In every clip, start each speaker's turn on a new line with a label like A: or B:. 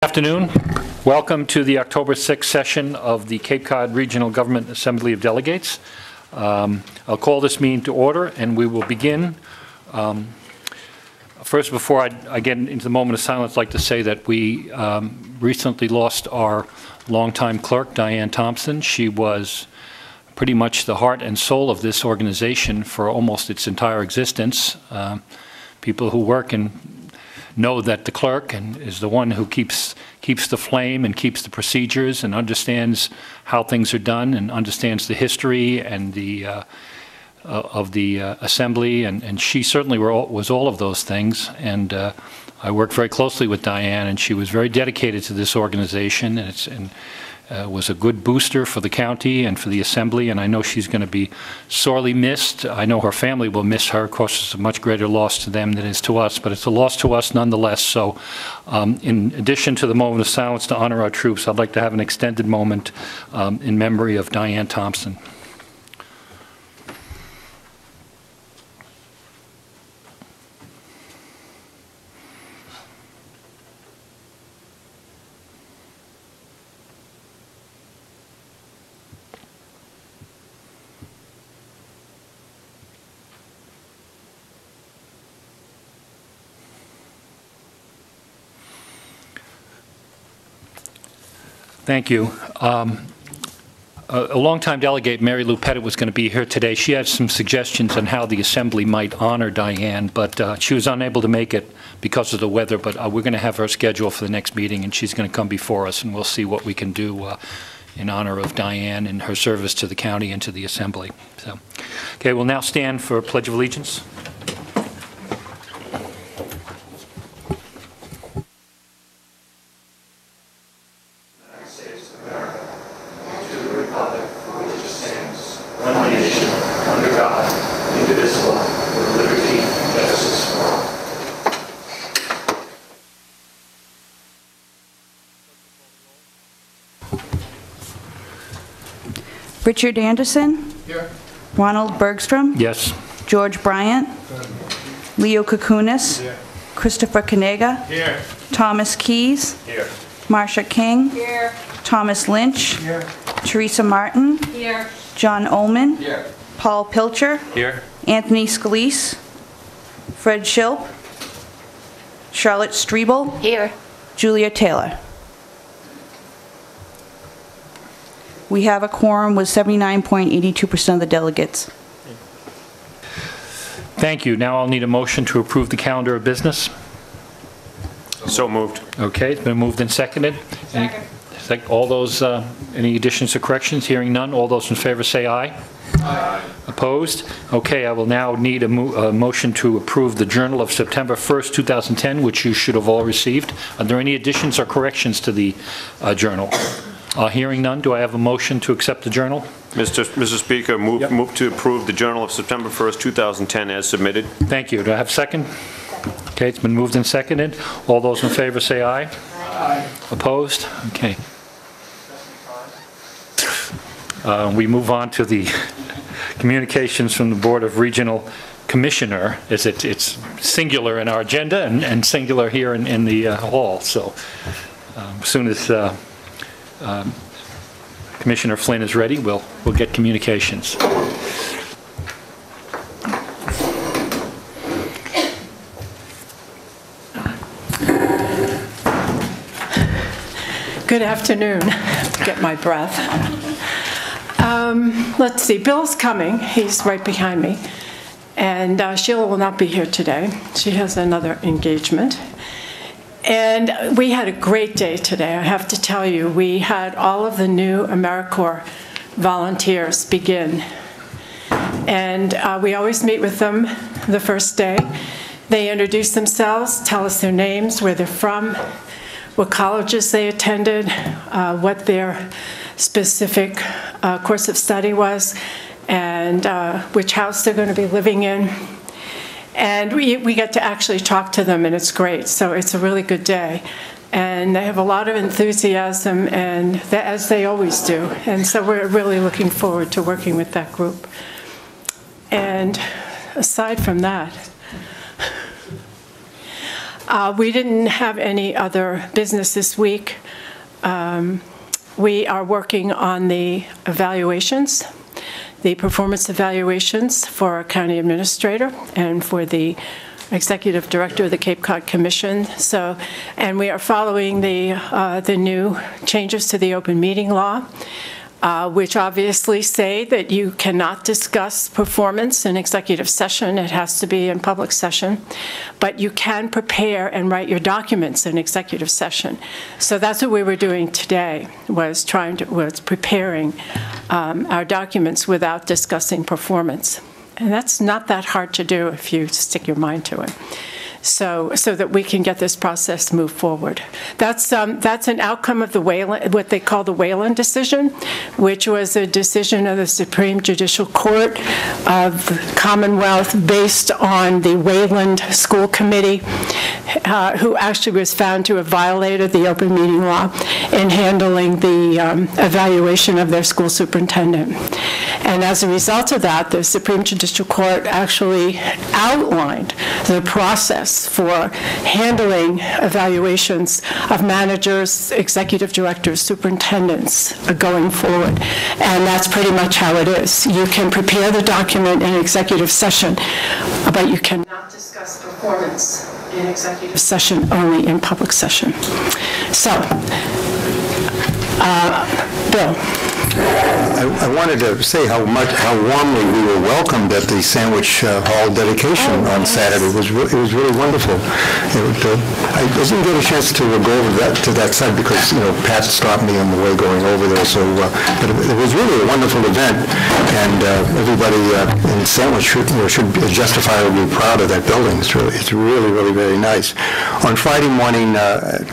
A: Afternoon. Welcome to the October 6th session of the Cape Cod Regional Government Assembly of Delegates. I'll call this meeting to order, and we will begin. First, before I get into the moment of silence, I'd like to say that we recently lost our longtime clerk, Diane Thompson. She was pretty much the heart and soul of this organization for almost its entire existence. People who work and know that the clerk is the one who keeps the flame and keeps the procedures and understands how things are done and understands the history and of the assembly, and she certainly was all of those things. And I worked very closely with Diane, and she was very dedicated to this organization, and was a good booster for the county and for the assembly, and I know she's going to be sorely missed. I know her family will miss her. Of course, it's a much greater loss to them than it is to us, but it's a loss to us nonetheless. So in addition to the moment of silence to honor our troops, I'd like to have an extended moment in memory of Diane Thompson. Thank you. A longtime delegate, Mary Lou Pettit, was going to be here today. She had some suggestions on how the Assembly might honor Diane, but she was unable to make it because of the weather, but we're going to have her scheduled for the next meeting, and she's going to come before us, and we'll see what we can do in honor of Diane and her service to the county and to the Assembly. So, okay, we'll now stand for Pledge of Allegiance.
B: Richard Anderson?
C: Here.
B: Ronald Bergstrom?
A: Yes.
B: George Bryant? Leo Kukunis?
C: Here.
B: Christopher Kanega?
C: Here.
B: Thomas Keys?
C: Here.
B: Marsha King?
D: Here.
B: Thomas Lynch?
C: Here.
B: Teresa Martin?
D: Here.
B: John Ullman?
C: Here.
B: Paul Pilcher?
C: Here.
B: Anthony Scalise? Fred Schilp? Charlotte Strebel?
D: Here.
B: Julia Taylor. We have a quorum with 79.82% of the delegates.
A: Thank you. Now I'll need a motion to approve the calendar of business.
C: So moved.
A: Okay, it's been moved and seconded.
D: Second.
A: All those, any additions or corrections? Hearing none, all those in favor say aye.
C: Aye.
A: Opposed? Okay, I will now need a motion to approve the Journal of September 1st, 2010, which you should have all received. Are there any additions or corrections to the journal? Hearing none, do I have a motion to accept the journal?
C: Mr. Speaker, move to approve the Journal of September 1st, 2010 as submitted.
A: Thank you. Do I have a second? Okay, it's been moved and seconded. All those in favor say aye.
C: Aye.
A: Opposed? Okay. We move on to the communications from the Board of Regional Commissioner, as it's singular in our agenda and singular here in the hall. So as soon as Commissioner Flynn is ready, we'll get communications.
E: Good afternoon. Get my breath. Let's see, Bill's coming. He's right behind me. And Sheila will not be here today. She has another engagement. And we had a great day today, I have to tell you. We had all of the new AmeriCorps volunteers begin. And we always meet with them the first day. They introduce themselves, tell us their names, where they're from, what colleges they attended, what their specific course of study was, and which house they're going to be living in. And we get to actually talk to them, and it's great. So it's a really good day. And they have a lot of enthusiasm, and as they always do. And so we're really looking forward to working with that group. And aside from that, We didn't have any other business this week. We are working on the evaluations, the performance evaluations for our county administrator and for the executive director of the Cape Cod Commission. So, and we are following the new changes to the open meeting law, which obviously say that you cannot discuss performance in executive session. It has to be in public session. But you can prepare and write your documents in executive session. So that's what we were doing today, was preparing our documents without discussing performance. And that's not that hard to do if you stick your mind to it. So that we can get this process moved forward. That's an outcome of the Wayland, what they call the Wayland decision, which was a decision of the Supreme Judicial Court of the Commonwealth based on the Wayland School Committee, who actually was found to have violated the open meeting law in handling the evaluation of their school superintendent. And as a result of that, the Supreme Judicial Court actually outlined the process for handling evaluations of managers, executive directors, superintendents going forward. And that's pretty much how it is. You can prepare the document in executive session, but you cannot discuss performance in executive session, only in public session. So, Bill.
D: I wanted to say how warmly we were welcomed at the Sandwich Hall dedication on Saturday. It was really wonderful. I didn't get a chance to go over to that side because Pat stopped me on the way going over there. So, but it was really a wonderful event, and everybody in Sandwich should be justifiably proud of that building. It's really very nice. On Friday morning,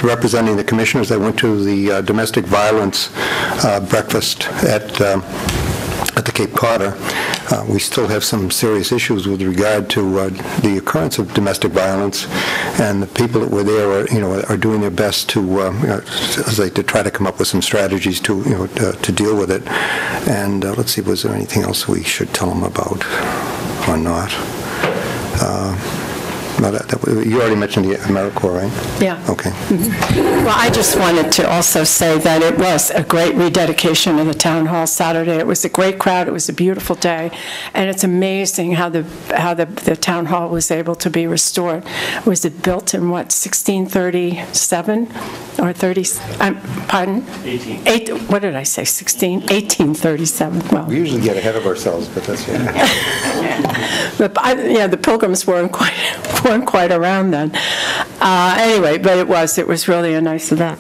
D: representing the commissioners, I went to the domestic violence breakfast at the Cape Codder. We still have some serious issues with regard to the occurrence of domestic violence, and the people that were there are doing their best to try to come up with some strategies to deal with it. And let's see, was there anything else we should tell them about or not? No, you already mentioned the AmeriCorps, right?
E: Yeah.
D: Okay.
E: Mm-hmm. Well, I just wanted to also say that it was a great rededication of the town hall Saturday. It was a great crowd. It was a beautiful day, and it's amazing how the town hall was able to be restored. Was it built in what, 1637 or 30? Pardon? 18. What did I say? 1837. Well,
D: we usually get ahead of ourselves, but that's
E: But the Pilgrims weren't quite around then. Anyway, but it was really a nice event.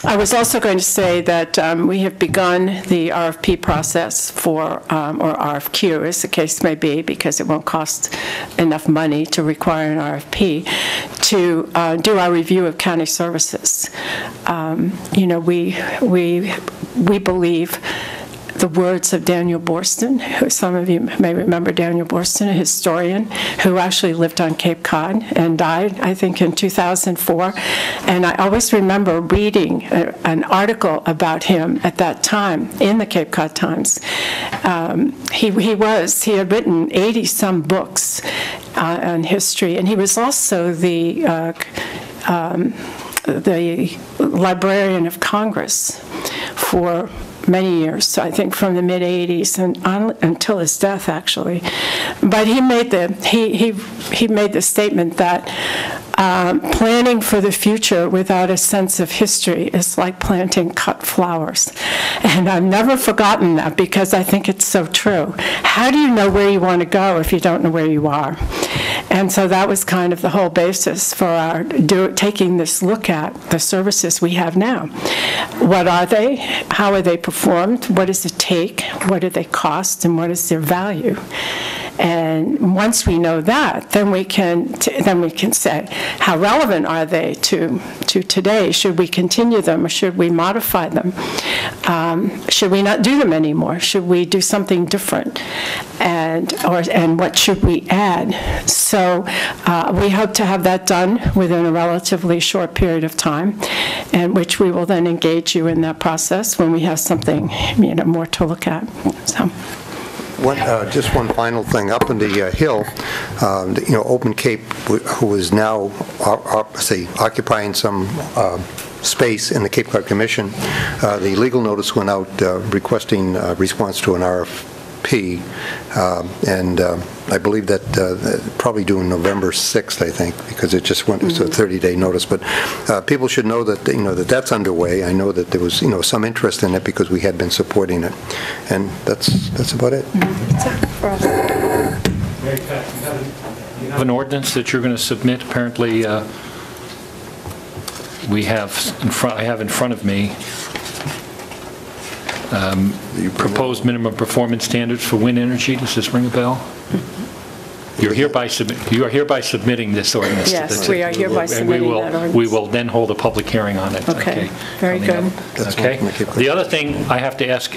E: I was also going to say that we have begun the RFP process for, or RFQ, as the case may be, because it won't cost enough money to require an RFP, to do our review of county services. We believe the words of Daniel Borston, who some of you may remember Daniel Borston, a historian who actually lived on Cape Cod and died, I think, in 2004. And I always remember reading an article about him at that time in the Cape Cod Times. He had written 80-some books on history, and he was also the Librarian of Congress for many years, so I think from the mid-'80s and until his death, actually. But he made the statement that planning for the future without a sense of history is like planting cut flowers. And I've never forgotten that, because I think it's so true. How do you know where you want to go if you don't know where you are? And so that was kind of the whole basis for our taking this look at the services we have now. What are they? How are they performed? What does it take? What do they cost? And what is their value? And once we know that, then we can say, how relevant are they to today? Should we continue them, or should we modify them? Should we not do them anymore? Should we do something different? And what should we add? So we hope to have that done within a relatively short period of time, and which we will then engage you in that process when we have something more to look at. So.
D: Just one final thing. Up in the hill, Open Cape, who is now, occupying some space in the Cape Cod Commission, the legal notice went out requesting a response to an RFP, and I believe that probably due November 6th, I think, because it just went, it's a 30-day notice. But people should know that, that's underway. I know that there was, some interest in it because we had been supporting it. And that's about it.
A: You have an ordinance that you're going to submit. Apparently, I have in front of me proposed minimum performance standards for wind energy. Does this ring a bell? You are hereby submitting this ordinance.
E: Yes, we are hereby submitting that ordinance.
A: We will then hold a public hearing on it.
E: Okay, very good.
A: Okay. The other thing I have to ask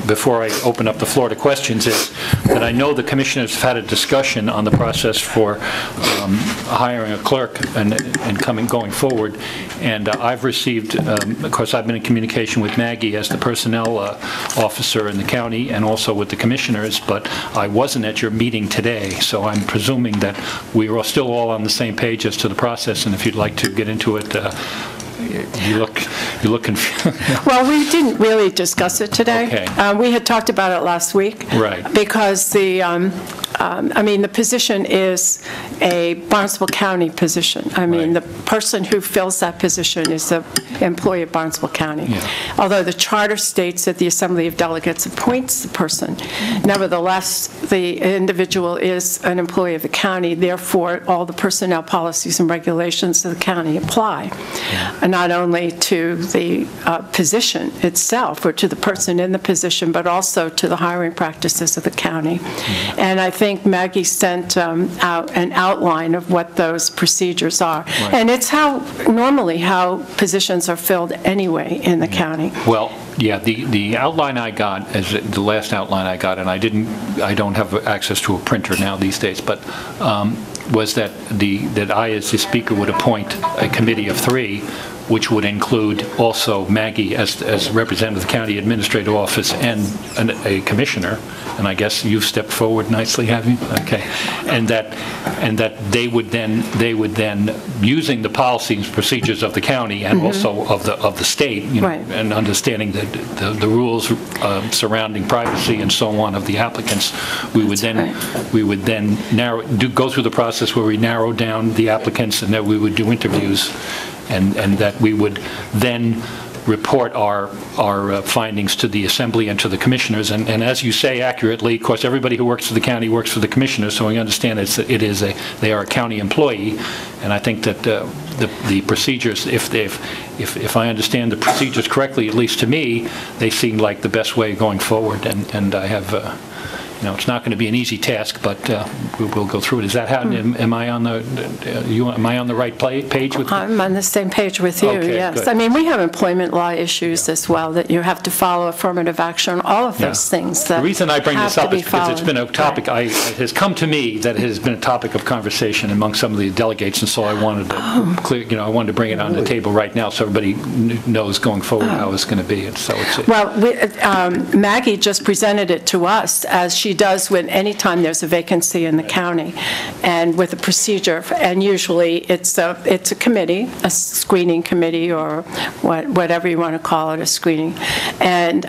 A: before I open up the floor to questions is that I know the commissioners have had a discussion on the process for hiring a clerk and going forward, and I've received, of course, I've been in communication with Maggie as the personnel officer in the county and also with the commissioners, but I wasn't at your meeting today, so I'm presuming that we are still all on the same page as to the process, and if you'd like to get into it, you look confused.
E: Well, we didn't really discuss it today.
A: Okay.
E: We had talked about it last week.
A: Right.
E: Because the position is a Barnstable County position. The person who fills that position is the employee of Barnstable County. Yeah. Although the charter states that the Assembly of Delegates appoints the person, nevertheless, the individual is an employee of the county, therefore all the personnel policies and regulations of the county apply. Yeah. Not only to the position itself or to the person in the position, but also to the hiring practices of the county. Mm-hmm. And I think Maggie sent out an outline of what those procedures are. Right. And it's normally how positions are filled anyway in the county.
A: Well, yeah, the outline I got, is the last outline I got, and I don't have access to a printer now these days, but was that I, as the speaker, would appoint a committee of 3, which would include also Maggie as representative of the county administrative office and a commissioner. And I guess you've stepped forward nicely, have you? Okay. And that they would then using the policies and procedures of the county and also of the state, right, and understanding the rules surrounding privacy and so on of the applicants, we would then go through the process where we narrow down the applicants, and that we would do interviews, and that we would then report our findings to the Assembly and to the commissioners. And as you say accurately, of course, everybody who works for the county works for the commissioners, so we understand they are a county employee. And I think that the procedures, if I understand the procedures correctly, at least to me, they seem like the best way going forward. And I have. It's not going to be an easy task, but we'll go through it. Is that how? Am I on the right page with you? I'm
E: on the same page with you. Okay, yes. Good. We have employment law issues as well that you have to follow affirmative action. All of those things. The
A: reason I bring this up is because it's been a topic. Right. It has come to me that it has been a topic of conversation among some of the delegates, and so I wanted to clear. I wanted to bring it on the table right now so everybody knows going forward how it's going to be. And so
E: Maggie just presented it to us as she does when anytime there's a vacancy in the county, and with a procedure, and usually it's a committee, a screening committee, or whatever you want to call it, a screening, and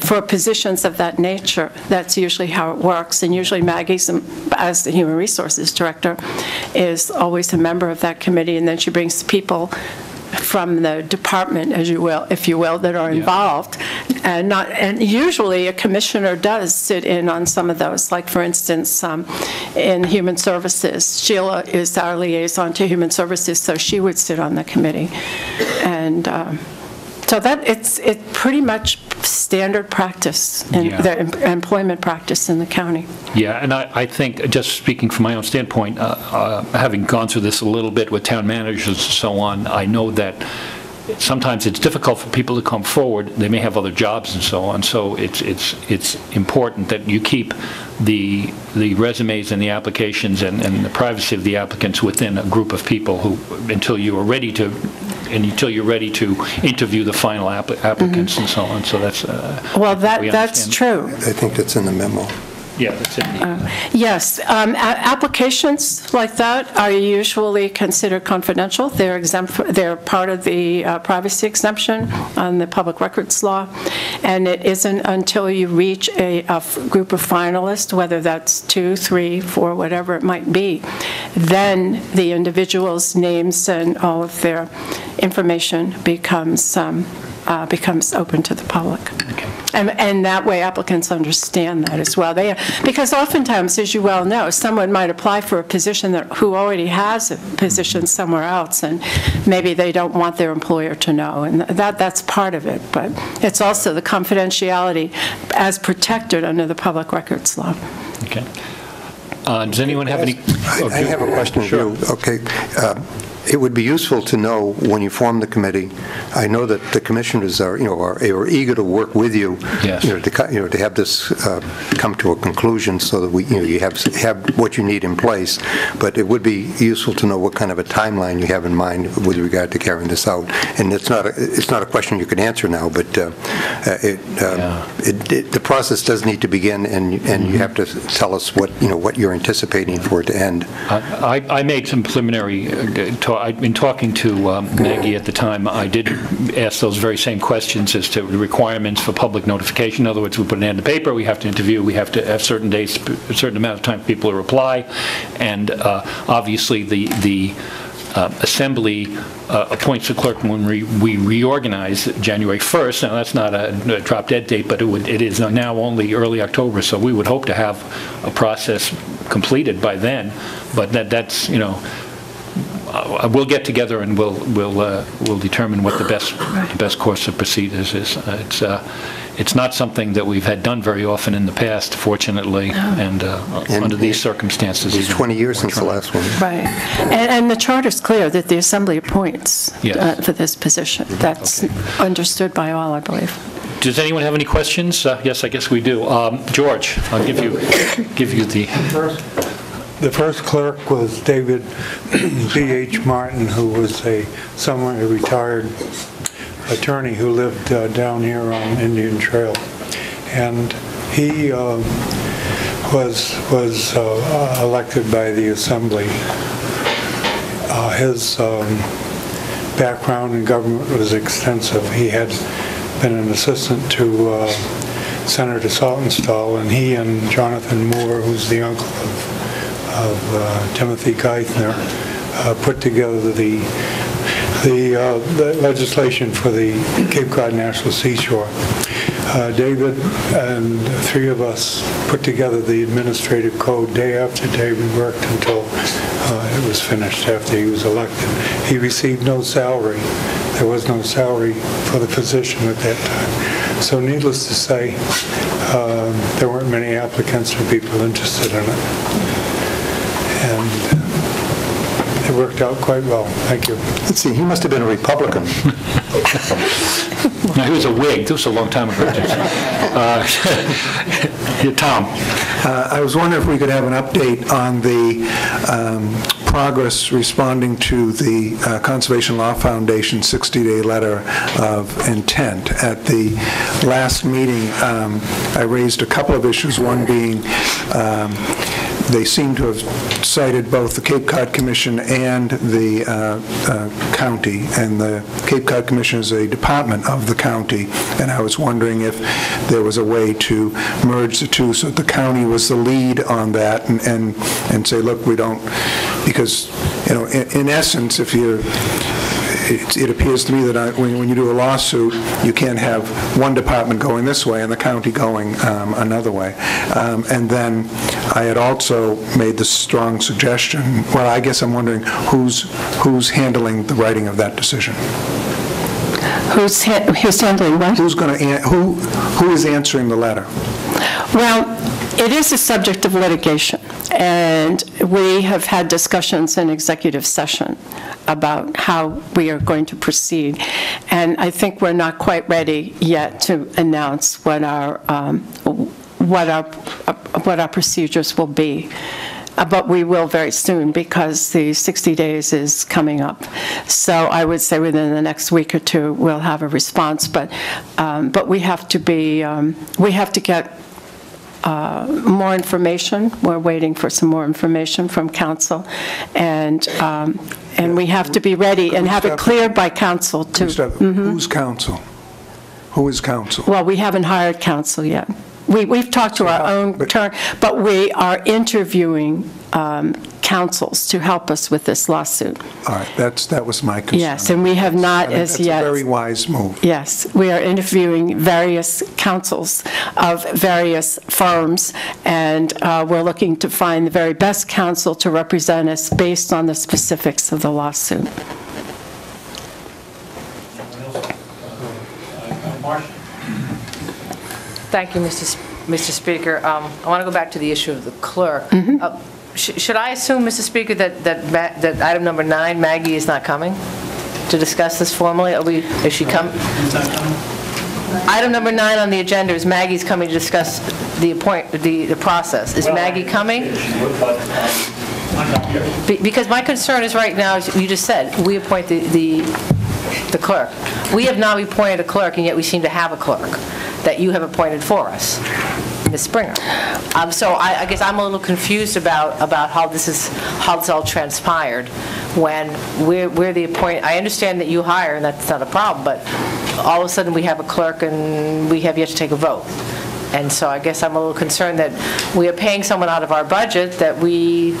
E: for positions of that nature, that's usually how it works. And usually Maggie, as the Human Resources Director, is always a member of that committee, and then she brings people from the department, if you will, that are involved, and usually a commissioner does sit in on some of those. Like, for instance, in Human Services, Sheila is our liaison to Human Services, so she would sit on the committee, and so that it's pretty much standard practice in the employment practice in the county.
A: Yeah, and I think, just speaking from my own standpoint, having gone through this a little bit with town managers and so on, I know that sometimes it's difficult for people to come forward. They may have other jobs and so on. So it's important that you keep the resumes and the applications and the privacy of the applicants within a group of people until you're ready to interview the final applicants and so on. So that's
E: that's true.
D: I think that's in the memo.
A: Yeah, that's it.
E: Yes, applications like that are usually considered confidential. They're exempt. They're part of the privacy exemption on the public records law, and it isn't until you reach a group of finalists, whether that's 2, 3, 4, whatever it might be, then the individual's names and all of their information becomes open to the public.
A: Okay.
E: And that way applicants understand that as well. Because oftentimes, as you well know, someone might apply for a position who already has a position somewhere else, and maybe they don't want their employer to know, and that's part of it. But it's also the confidentiality as protected under the public records law.
A: Okay. Does anyone have any?
D: I have a question for you. Okay. It would be useful to know when you form the committee. I know that the commissioners are eager to work with you.
A: Yes.
D: To have this come to a conclusion so that you have what you need in place. But it would be useful to know what kind of a timeline you have in mind with regard to carrying this out. And it's not a question you can answer now, but the process does need to begin, and you have to tell us what you're anticipating for it to end.
A: I made some preliminary talk. In talking to Maggie at the time, I did ask those very same questions as to the requirements for public notification. In other words, we put an ad in the paper, we have to interview, we have to have certain dates, a certain amount of time for people to reply, and obviously the Assembly appoints the clerk when we reorganize January 1st. Now, that's not a drop-dead date, but it is now only early October, so we would hope to have a process completed by then. But that's, we'll get together and we'll determine what the best course of procedures is. It's not something that we've had done very often in the past, fortunately, and under these circumstances.
D: It's 20 years since the last one.
E: Right, and the charter's clear that the Assembly appoints for this position. That's understood by all, I believe.
A: Does anyone have any questions? Yes, I guess we do. George, I'll give you the.
F: The first clerk was David B.H. Martin, who was a retired attorney who lived down here on Indian Trail, and he was elected by the Assembly. His background in government was extensive. He had been an assistant to Senator Saltonstall, and he and Jonathan Moore, who's the uncle of Timothy Geithner, put together the legislation for the Cape Cod National Seashore. David and 3 of us put together the administrative code day after day. We worked until it was finished after he was elected. He received no salary. There was no salary for the position at that time. So needless to say, there weren't many applicants or people interested in it. And it worked out quite well. Thank you.
D: Let's see, he must have been a Republican.
A: No, he was a Whig. This was a long time ago. Tom.
G: I was wondering if we could have an update on the progress responding to the Conservation Law Foundation 60-day letter of intent. At the last meeting, I raised a couple of issues, one being they seem to have cited both the Cape Cod Commission and the county, and the Cape Cod Commission is a department of the county, and I was wondering if there was a way to merge the two so that the county was the lead on that and say, look, we don't, because, in essence, if you're it appears to me that when you do a lawsuit, you can't have one department going this way and the county going another way. And then I had also made the strong suggestion, well, I guess I'm wondering who's handling the writing of that decision.
E: Who's handling what?
G: Who is answering the letter?
E: Well, it is a subject of litigation, and we have had discussions in executive session about how we are going to proceed, and I think we're not quite ready yet to announce what our procedures will be. But we will very soon, because the 60 days is coming up. So I would say within the next week or two we'll have a response. But we have to get more information. We're waiting for some more information from council, and we have to be ready and have it cleared by council too.
G: Who's council? Who is council?
E: Well, we haven't hired council yet. We've talked to our own turn, but we are interviewing counsels to help us with this lawsuit.
G: All right, that was my concern.
E: Yes, and we have not as yet.
G: That's a very wise move.
E: Yes, we are interviewing various counsels of various firms, and we're looking to find the very best counsel to represent us based on the specifics of the lawsuit.
H: Thank you, Mr. Speaker. I want to go back to the issue of the clerk. Should I assume, Mr. Speaker, that item number 9, Maggie, is not coming to discuss this formally? Is she coming? Item number 9 on the agenda is Maggie's coming to discuss the process. Is Maggie coming? Because my concern is right now, as you just said, we appoint the clerk. We have not appointed a clerk, and yet we seem to have a clerk that you have appointed for us, Ms. Springer. So I guess I'm a little confused about how this all transpired when we're the appoint. I understand that you hire, and that's not a problem, but all of a sudden we have a clerk and we have yet to take a vote. And so I guess I'm a little concerned that we are paying someone out of our budget that we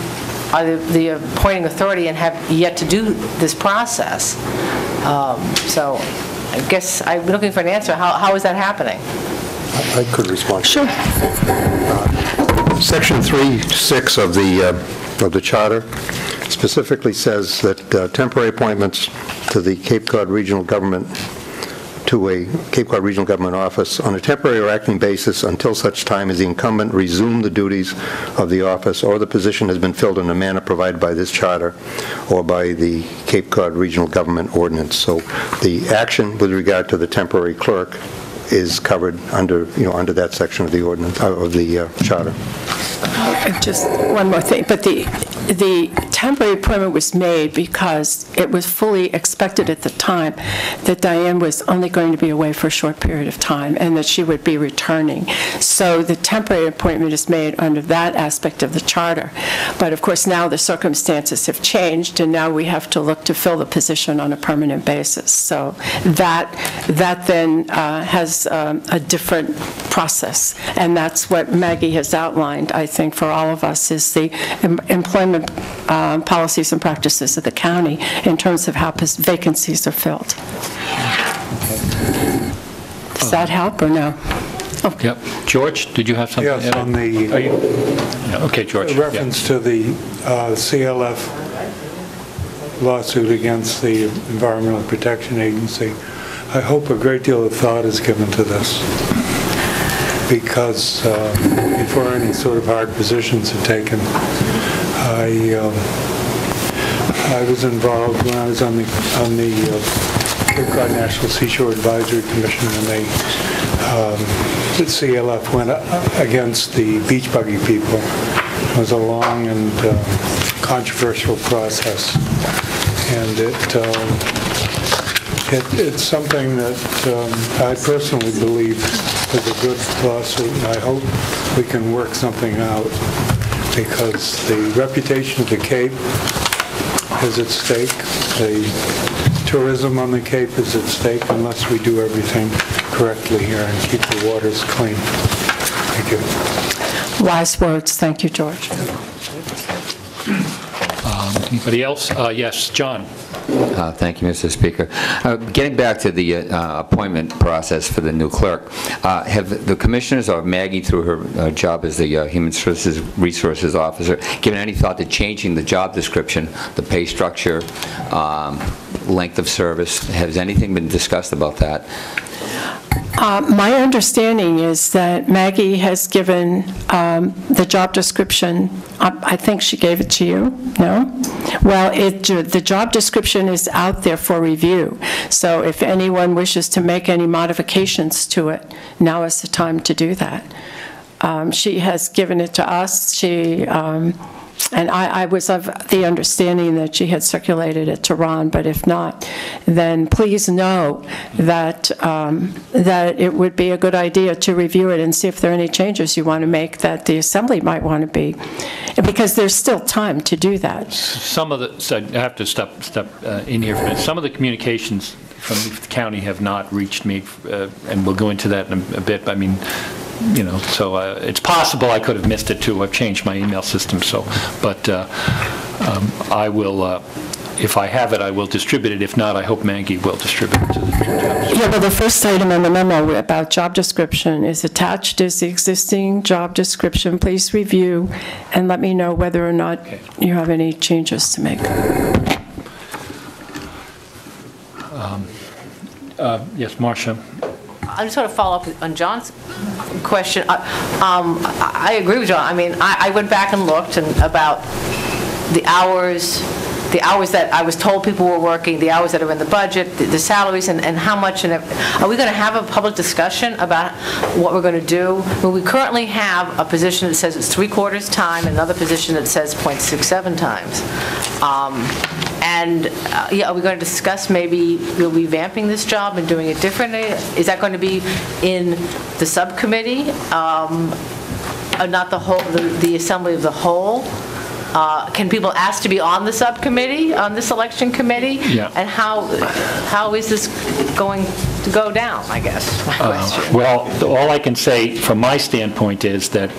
H: are the appointing authority and have yet to do this process. So I guess I'm looking for an answer. How is that happening?
D: I could respond.
E: Sure.
D: Section 3.6 of the charter specifically says that temporary appointments to the Cape Cod Regional Government office on a temporary or acting basis until such time as the incumbent resume the duties of the office or the position has been filled in a manner provided by this charter or by the Cape Cod Regional Government Ordinance. So the action with regard to the temporary clerk is covered under that section of the ordinance of the charter.
E: Just one more thing, but the temporary appointment was made because it was fully expected at the time that Diane was only going to be away for a short period of time and that she would be returning. So the temporary appointment is made under that aspect of the charter. But of course now the circumstances have changed, and now we have to look to fill the position on a permanent basis. So that then has a different process, and that's what Maggie has outlined, I think, for all of us, is the employment policies and practices of the county in terms of how vacancies are filled. Does that help or no? Okay.
A: Yep. George, did you have something?
F: Yes, on the
A: okay, George.
F: reference to the CLF lawsuit against the Environmental Protection Agency, I hope a great deal of thought is given to this, because before any sort of hard positions are taken, I was involved when I was on the Cape Cod National Seashore Advisory Commission, and the CLF went against the beach buggy people. It was a long and controversial process, and it's something that I personally believe is a good lawsuit, and I hope we can work something out, because the reputation of the Cape is at stake. The tourism on the Cape is at stake unless we do everything correctly here and keep the waters clean. Thank you.
E: Wise words. Thank you, George.
A: Anybody else? Yes, John.
I: Thank you, Mr. Speaker. Getting back to the appointment process for the new clerk, have the commissioners or Maggie, through her job as the Human Resources Officer, given any thought to changing the job description, the pay structure, length of service? Has anything been discussed about that?
E: My understanding is that Maggie has given the job description, I think she gave it to you, no? Well, the job description is out there for review, so if anyone wishes to make any modifications to it, now is the time to do that. She has given it to us. And I was of the understanding that she had circulated it to Ron, but if not, then please know that that it would be a good idea to review it and see if there are any changes you want to make that the Assembly might want to be, because there's still time to do that.
A: Some of the, so I have to step in here for a minute. Some of the communications from the county have not reached me, and we'll go into that in a bit. I mean, you know, so it's possible I could have missed it too. I've changed my email system, so, but I will, if I have it, I will distribute it. If not, I hope Maggie will distribute it to the judge.
E: Yeah, well, the first item in the memo about job description is attached is the existing job description. Please review and let me know whether or not you have any changes to make.
A: Yes, Marcia.
H: I just want to follow up on John's question. I agree with John. I mean, I went back and looked about the hours that I was told people were working, the hours that are in the budget, the salaries, and how much. And are we going to have a public discussion about what we're going to do? Well, we currently have a position that says it's 3/4 time, and another position that says 0.67 times. Yeah, are we going to discuss maybe revamping this job and doing it differently? Is that going to be in the subcommittee, not the whole, the Assembly of the whole? Can people ask to be on the subcommittee, on this election committee?
A: Yeah.
H: And how is this going to go down, I guess, my question.
A: Well, all I can say from my standpoint is that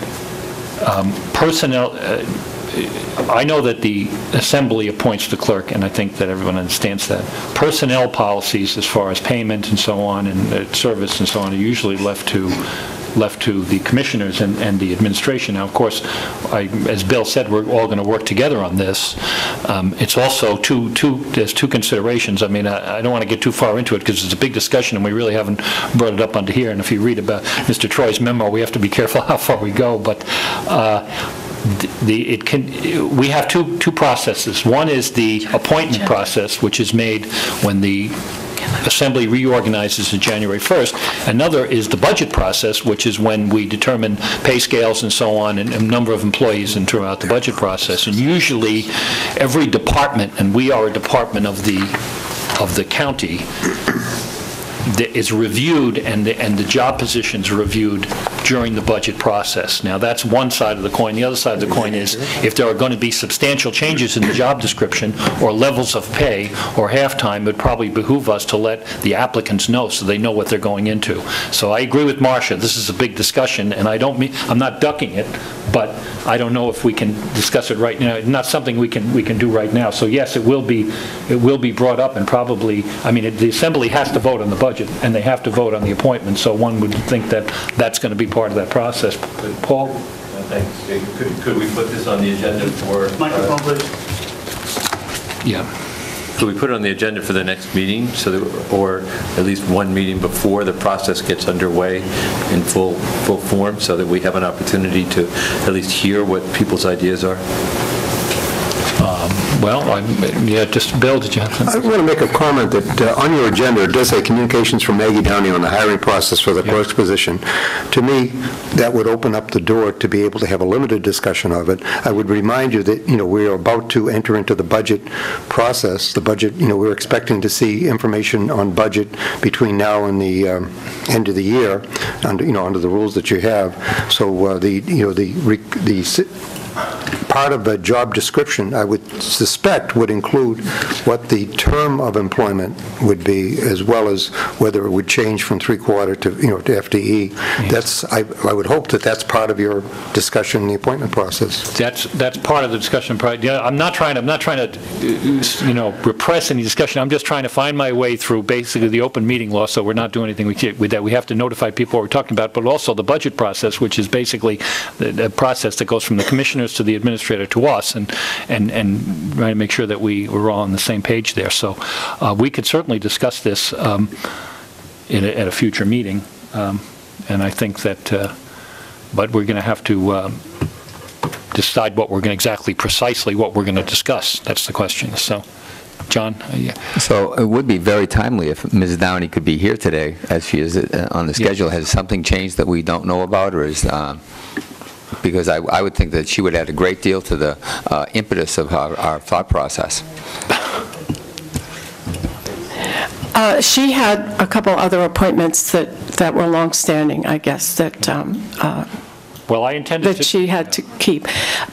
A: personnel, I know that the Assembly appoints the clerk, and I think that everyone understands that. Personnel policies as far as payment and so on, and service and so on, are usually left to the commissioners and the administration. Now, of course, as Bill said, we're all going to work together on this. It's also there's two considerations. I mean, I don't want to get too far into it because it's a big discussion and we really haven't brought it up onto here. And if you read about Mr. Troy's memo, we have to be careful how far we go. But we have two processes. One is the appointment process, which is made when the Assembly reorganizes on January 1st. Another is the budget process, which is when we determine pay scales and so on, and a number of employees and throughout the budget process. And usually, every department, and we are a department of the county, is reviewed, and the job positions are reviewed during the budget process. Now, that's one side of the coin. The other side of the coin is if there are going to be substantial changes in the job description or levels of pay or halftime, it would probably behoove us to let the applicants know so they know what they're going into. So I agree with Marcia. This is a big discussion, and I'm not ducking it, but I don't know if we can discuss it right now. It's not something we can do right now. So yes, it will be brought up, and probably, I mean, the Assembly has to vote on the budget, and they have to vote on the appointment, so one would think that that's going to be part of that process. Paul?
J: Thanks. Could we put this on the agenda for... Microphone, please.
A: Yeah.
J: Could we put it on the agenda for the next meeting, so that, or at least one meeting before the process gets underway in full form, so that we have an opportunity to at least hear what people's ideas are?
A: Well, just Bill, did you have something?
D: I want to make a comment that on your agenda, it does say communications from Maggie Downey on the hiring process for the clerk's position. To me, that would open up the door to be able to have a limited discussion of it. I would remind you that, we are about to enter into the budget process. The budget, we're expecting to see information on budget between now and the end of the year, under the rules that you have. So part of the job description, I would suspect, would include what the term of employment would be, as well as whether it would change from 3/4 to FTE. Yes. I would hope that that's part of your discussion in the appointment process.
A: That's part of the discussion. I'm not trying to repress any discussion. I'm just trying to find my way through basically the open meeting law, so we're not doing anything with that. We have to notify people what we're talking about, but also the budget process, which is basically the process that goes from the commissioners to the administration administrator to us, and try to make sure that we're all on the same page there. So we could certainly discuss this at a future meeting, and I think that, but we're going to have to decide what we're going to precisely what we're going to discuss. That's the question. So. John? Yeah.
I: So it would be very timely if Ms. Downey could be here today, as she is on the schedule. Has something changed that we don't know about, or is, because I would think that she would add a great deal to the impetus of our thought process.
E: She had a couple other appointments that were long-standing, I guess, that
A: well, I intended
E: that she had to keep.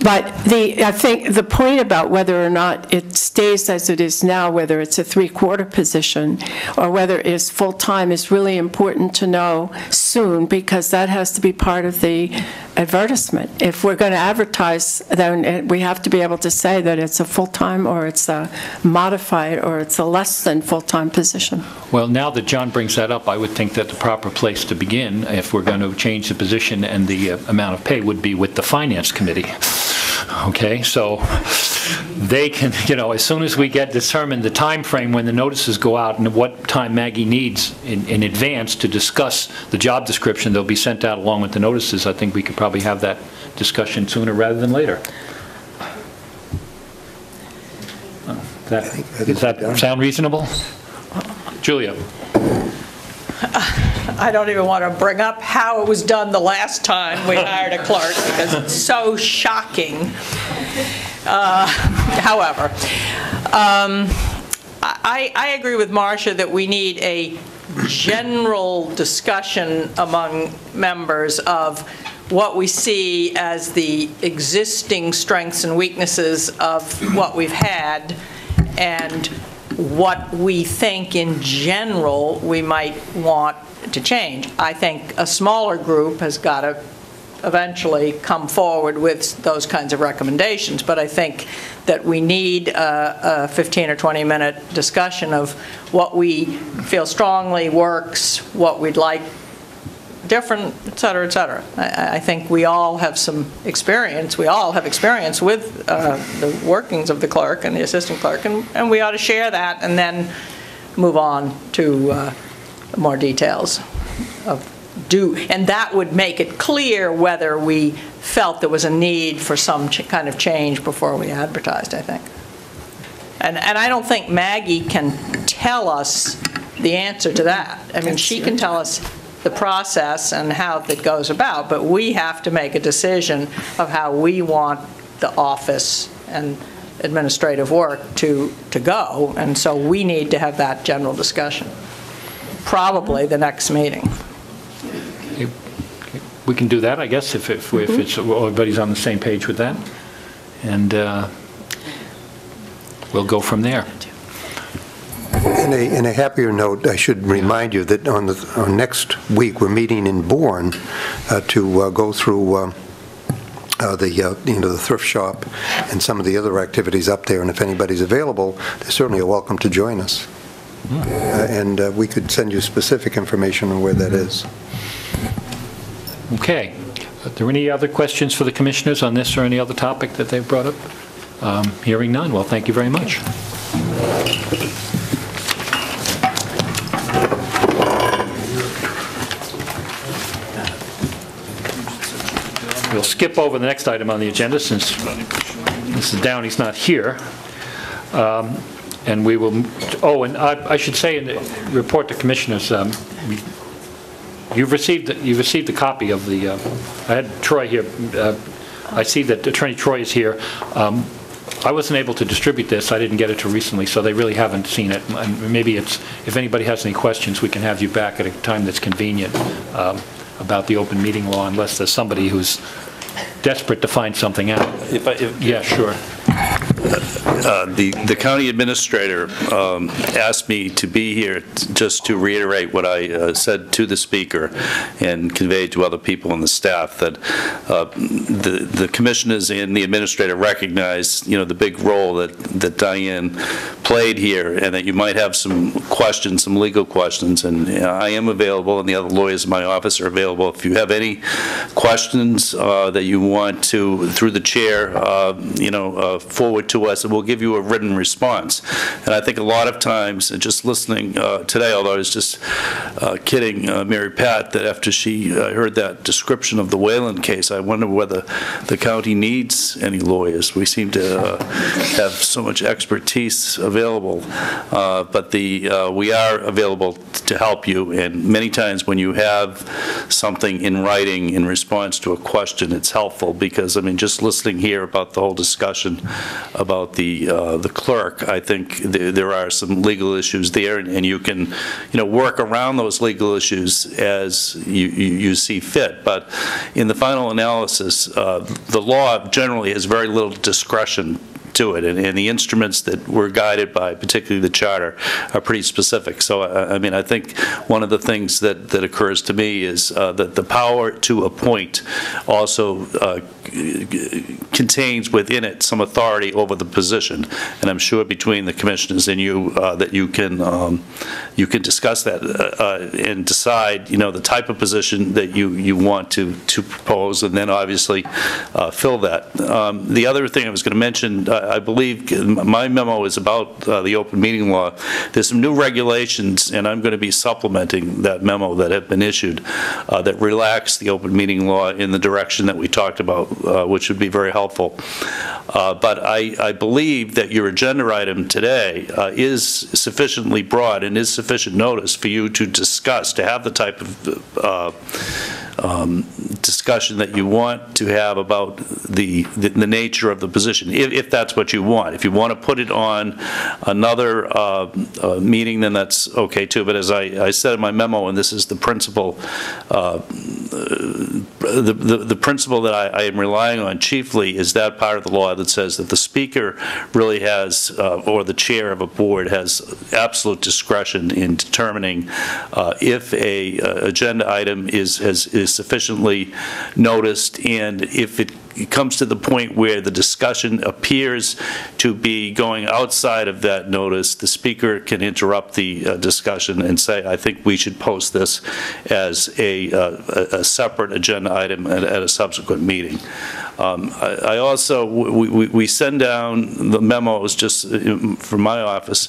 E: But I think the point about whether or not it stays as it is now, whether it's a three-quarter position or whether it's full-time, is really important to know soon, because that has to be part of the advertisement. If we're going to advertise, then we have to be able to say that it's a full-time or it's a modified or it's a less than full-time position.
A: Well, now that John brings that up, I would think that the proper place to begin, if we're going to change the position and the amount of pay, would be with the Finance Committee. Okay, so they can, as soon as we determine the time frame when the notices go out and what time Maggie needs in advance to discuss the job description, they'll be sent out along with the notices. I think we could probably have that discussion sooner rather than later. Does that sound reasonable? Julia?
K: I don't even want to bring up how it was done the last time we hired a clerk, because it's so shocking. However, I agree with Marcia that we need a general discussion among members of what we see as the existing strengths and weaknesses of what we've had, and what we think in general we might want to change. I think a smaller group has got to eventually come forward with those kinds of recommendations, but I think that we need a 15 or 20-minute discussion of what we feel strongly works, what we'd like different, et cetera, et cetera. I think we all have some experience. We all have experience with the workings of the clerk and the assistant clerk, and we ought to share that and then move on to more details of and that would make it clear whether we felt there was a need for some kind of change before we advertised, I think. And I don't think Maggie can tell us the answer to that. I mean, she can tell us the process and how it goes about, but we have to make a decision of how we want the office and administrative work to go, and so we need to have that general discussion, probably the next meeting.
A: We can do that, I guess, if it's everybody's on the same page with that, and we'll go from there.
D: In a happier note, I should remind you that on next week we're meeting in Bourne to go through the thrift shop and some of the other activities up there. And if anybody's available, they certainly are welcome to join us. And we could send you specific information on where that is.
A: Okay. Are there any other questions for the commissioners on this or any other topic that they've brought up? Hearing none. Well, thank you very much. We'll skip over the next item on the agenda since Mrs. Downey's not here. And we will, and I should say in the report to commissioners, you've received a copy of the, I had Troy here, I see that Attorney Troy is here. I wasn't able to distribute this, I didn't get it till recently, so they really haven't seen it. And maybe if anybody has any questions, we can have you back at a time that's convenient about the open meeting law, unless there's somebody who's desperate to find something out. Yeah, sure.
L: The county administrator asked me to be here just to reiterate what I said to the speaker and conveyed to other people in the staff, that the commissioners and the administrator recognize, the big role that Diane played here, and that you might have some questions, some legal questions, and I am available, and the other lawyers in my office are available. If you have any questions that you want to, through the chair, forward to us, and we'll give you a written response. And I think a lot of times, just listening today, although I was just kidding Mary Pat, that after she heard that description of the Wayland case, I wonder whether the county needs any lawyers. We seem to have so much expertise available, but we are available to help you, and many times when you have something in writing in response to a question, it's helpful, because, just listening here about the whole discussion about the clerk, I think there are some legal issues there, and you can, work around those legal issues as you see fit. But in the final analysis, the law generally has very little discretion to it, and the instruments that we're guided by, particularly the charter, are pretty specific. So, I think one of the things that occurs to me is that the power to appoint also contains within it some authority over the position, and I'm sure between the commissioners and you that you can discuss that and decide, the type of position that you want to propose, and then obviously fill that. The other thing I was going to mention, I believe my memo is about the open meeting law. There's some new regulations, and I'm going to be supplementing that memo that have been issued that relax the open meeting law in the direction that we talked about, which would be very helpful. But I believe that your agenda item today is sufficiently broad and is sufficient notice for you to discuss, to have the type of discussion that you want to have about the nature of the position, if that's what you want. If you want to put it on another meeting, then that's okay too. But as I said in my memo, and this is the principle, the principle that I am relying on chiefly is that part of the law that says that the speaker really has, or the chair of a board has absolute discretion in determining if a agenda item is sufficiently noticed, and if it comes to the point where the discussion appears to be going outside of that notice, the speaker can interrupt the discussion and say, I think we should post this as a separate agenda item at a subsequent meeting. I also, we send down the memos just from my office,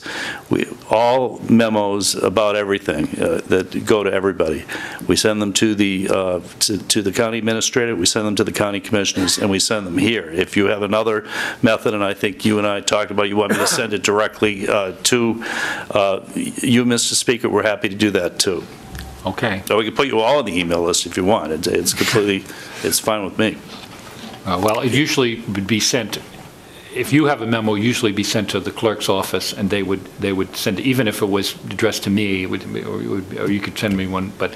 L: all memos about everything that go to everybody. We send them to the county administrator, we send them to the county commissioners, and we send them here. If you have another method, and I think you and I talked about, you want me to send it directly to you, Mr. Speaker, we're happy to do that too.
A: Okay.
L: So we can put you all on the email list if you want. It's completely, it's fine with me.
A: Well, it usually would be sent, if you have a memo, usually be sent to the clerk's office, and they would send it, even if it was addressed to me, it would, or you could send me one, but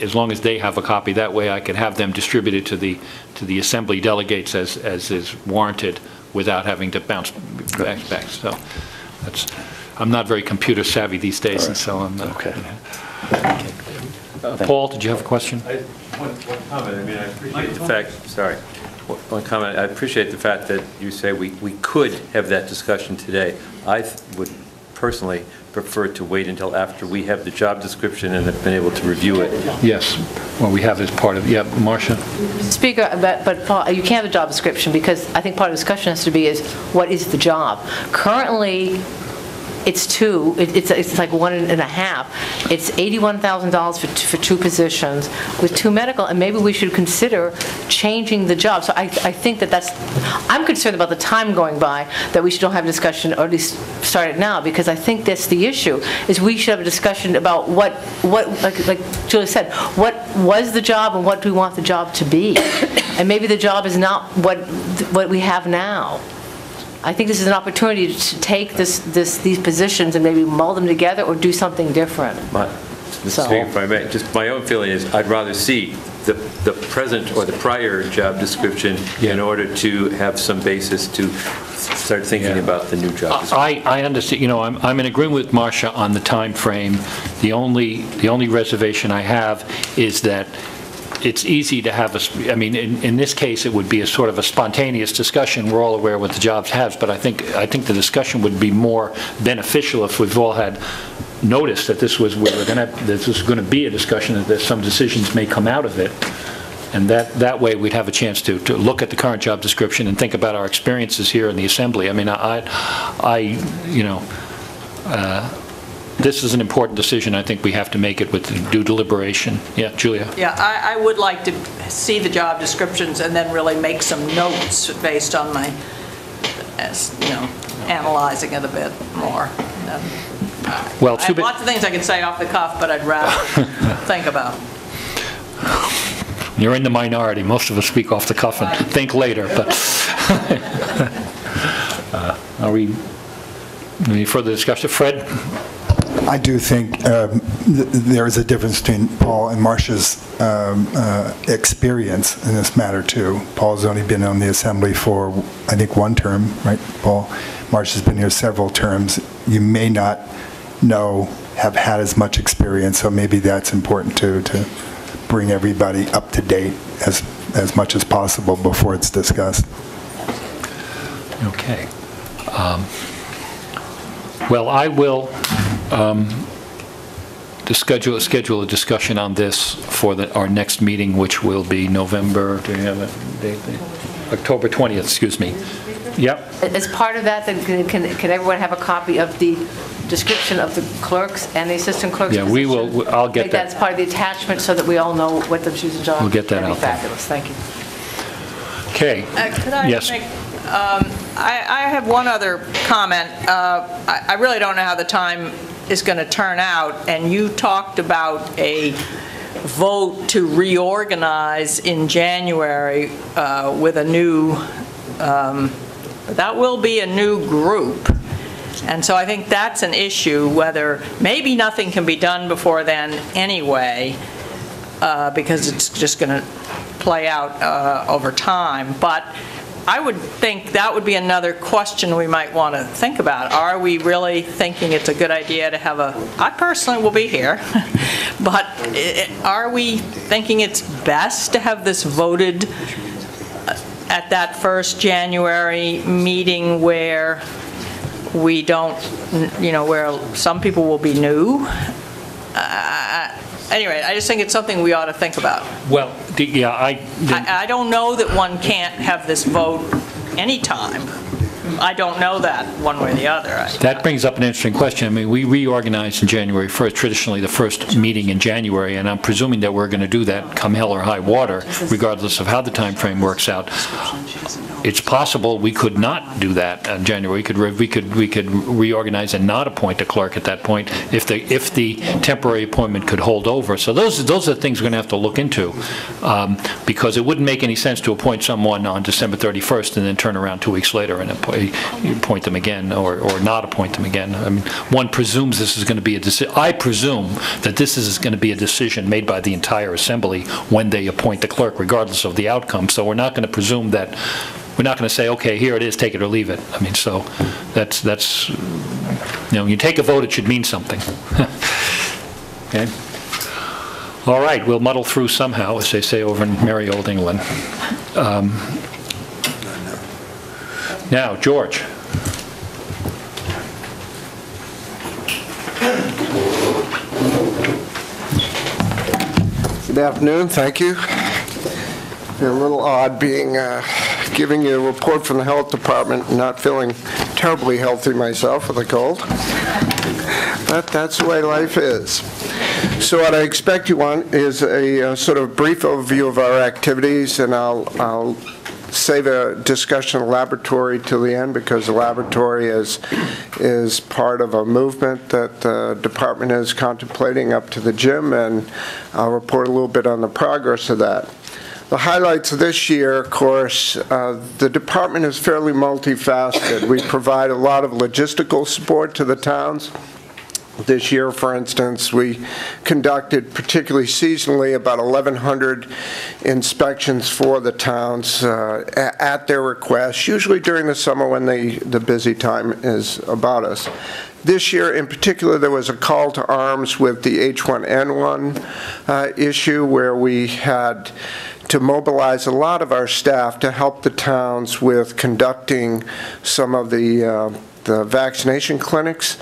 A: as long as they have a copy, that way I could have them distributed to the assembly delegates as is warranted, without having to bounce back. So I'm not very computer savvy these days, right. And so I'm not. Okay. Paul, did you have a question?
J: One comment. I appreciate the fact. Sorry. One comment. I appreciate the fact that you say we could have that discussion today. I would personally prefer to wait until after we have the job description and have been able to review it.
A: Yes. Well, we have as part of. Yeah, Marcia.
H: Speaker, but Paul, you can't have a job description, because I think part of the discussion has to be is what is the job. Currently, it's two. It's like 1.5. It's $81,000 for two positions with two medical, and maybe we should consider changing the job. So I think that's. I'm concerned about the time going by, that we should don't have a discussion, or at least start it now, because I think that's the issue. Is we should have a discussion about what like Julie said, what was the job and what do we want the job to be, and maybe the job is not what we have now. I think this is an opportunity to take these positions and maybe mold them together or do something different.
J: Mr. Speaker, if I may, just my own feeling is I'd rather see the present or the prior job description in order to have some basis to start thinking about the new job description.
A: I understand, I'm in agreement with Marcia on the time frame. The only reservation I have is that it's easy to have in this case, it would be a sort of a spontaneous discussion. We're all aware what the jobs have, but I think the discussion would be more beneficial if we've all had noticed that this was going to be a discussion, that some decisions may come out of it, and that way we'd have a chance to look at the current job description and think about our experiences here in the Assembly. This is an important decision. I think we have to make it with due deliberation. Yeah, Julia?
K: Yeah, I would like to see the job descriptions and then really make some notes based on my, analyzing it a bit more.
A: Well,
K: I have lots of things I can say off the cuff, but I'd rather think about.
A: You're in the minority. Most of us speak off the cuff and think later. But are we? Any further discussion, Fred?
M: I do think there is a difference between Paul and Marcia's experience in this matter too. Paul's only been on the Assembly for, I think, one term, right, Paul? Marcia's been here several terms. You may not have had as much experience, so maybe that's important too, to bring everybody up to date as much as possible before it's discussed.
A: Okay. Well, I will schedule a discussion on this for our next meeting, which will be November, do you have a date? October 20th, excuse me. Yep.
H: As part of that, then can everyone have a copy of the description of the clerks and the assistant clerks?
A: Yeah, we will. I'll get that.
H: That's part of the attachment so that we all know what the choosing job.
A: We'll get that out there.
H: Fabulous. Thank you.
A: Okay.
K: Could I make? I have one other comment. I really don't know how the time is going to turn out, and you talked about a vote to reorganize in January with a new. That will be a new group. And so I think that's an issue, whether maybe nothing can be done before then anyway, because it's just going to play out over time. But I would think that would be another question we might want to think about. Are we really thinking it's a good idea to have I personally will be here, but are we thinking it's best to have this voted at that first January meeting where we don't, where some people will be new? Anyway, I just think it's something we ought to think about.
A: Well, yeah,
K: I don't know that one can't have this vote anytime. I don't know that one way or the other.
A: That brings up an interesting question. I mean, we reorganized in January 1st, traditionally the first meeting in January, and I'm presuming that we're going to do that come hell or high water, regardless of how the time frame works out. It's possible we could not do that in January. We could reorganize and not appoint a clerk at that point if the temporary appointment could hold over. So those are the things we're going to have to look into, because it wouldn't make any sense to appoint someone on December 31st and then turn around 2 weeks later and appoint them again or not appoint them again. I mean, one presumes this is going to be a decision. I presume that this is going to be a decision made by the entire Assembly when they appoint the clerk, regardless of the outcome. So we're not going to presume that. We're not going to say, okay, here it is, take it or leave it. I mean, so that's when you take a vote, it should mean something. Okay. All right, we'll muddle through somehow, as they say over in merry old England. Now, George.
N: Good afternoon, thank you. A little odd being giving you a report from the health department, not feeling terribly healthy myself with a cold, but that's the way life is. So what I expect you want is a sort of brief overview of our activities, and I'll save a discussion of the laboratory till the end, because the laboratory is part of a movement that the department is contemplating up to the gym, and I'll report a little bit on the progress of that. The highlights of this year, of course, the department is fairly multifaceted. We provide a lot of logistical support to the towns. This year, for instance, we conducted, particularly seasonally, about 1,100 inspections for the towns at their request, usually during the summer when the busy time is about us. This year, in particular, there was a call to arms with the H1N1 issue, where we had to mobilize a lot of our staff to help the towns with conducting some of the vaccination clinics.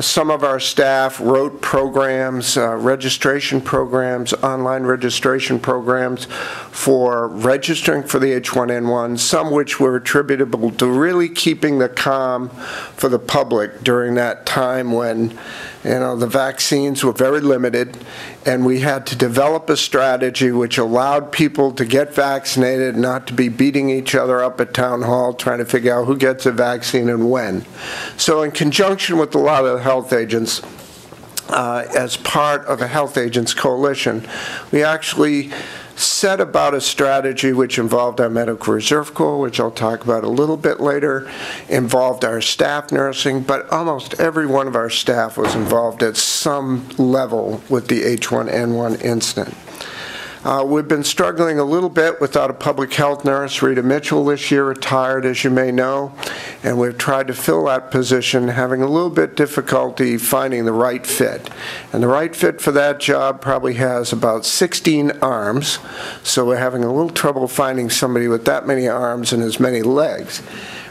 N: Some of our staff wrote programs, registration programs, online registration programs for registering for the H1N1, some which were attributable to really keeping the calm for the public during that time when, the vaccines were very limited, and we had to develop a strategy which allowed people to get vaccinated, not to be beating each other up at town hall trying to figure out who gets a vaccine and when. So in conjunction with a lot of health agents, as part of a health agents coalition, we actually set about a strategy which involved our Medical Reserve Corps, which I'll talk about a little bit later, involved our staff nursing, but almost every one of our staff was involved at some level with the H1N1 incident. We've been struggling a little bit without a public health nurse. Rita Mitchell this year retired, as you may know, and we've tried to fill that position, having a little bit difficulty finding the right fit. And the right fit for that job probably has about 16 arms, so we're having a little trouble finding somebody with that many arms and as many legs.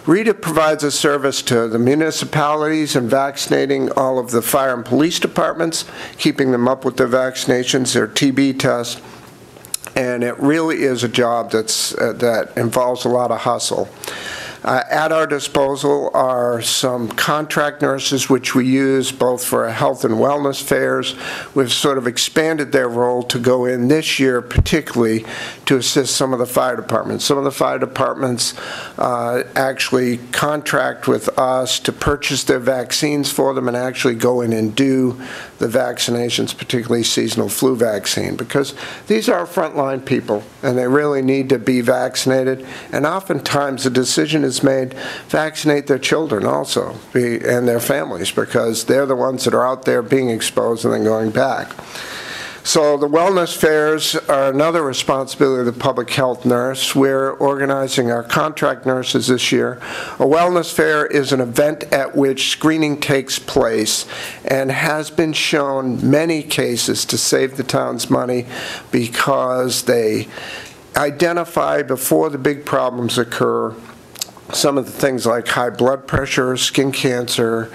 N: Rita provides a service to the municipalities in vaccinating all of the fire and police departments, keeping them up with their vaccinations, their TB tests, and it really is a job that involves a lot of hustle. At our disposal are some contract nurses which we use both for health and wellness fairs. We've sort of expanded their role to go in this year particularly to assist some of the fire departments. Some of the fire departments actually contract with us to purchase their vaccines for them and actually go in and do the vaccinations, particularly seasonal flu vaccine, because these are frontline people and they really need to be vaccinated, and oftentimes the decision is made, vaccinate their children also and their families, because they're the ones that are out there being exposed and then going back. So the wellness fairs are another responsibility of the public health nurse. We're organizing our contract nurses this year. A wellness fair is an event at which screening takes place and has been shown many cases to save the town's money because they identify before the big problems occur some of the things like high blood pressure, skin cancer,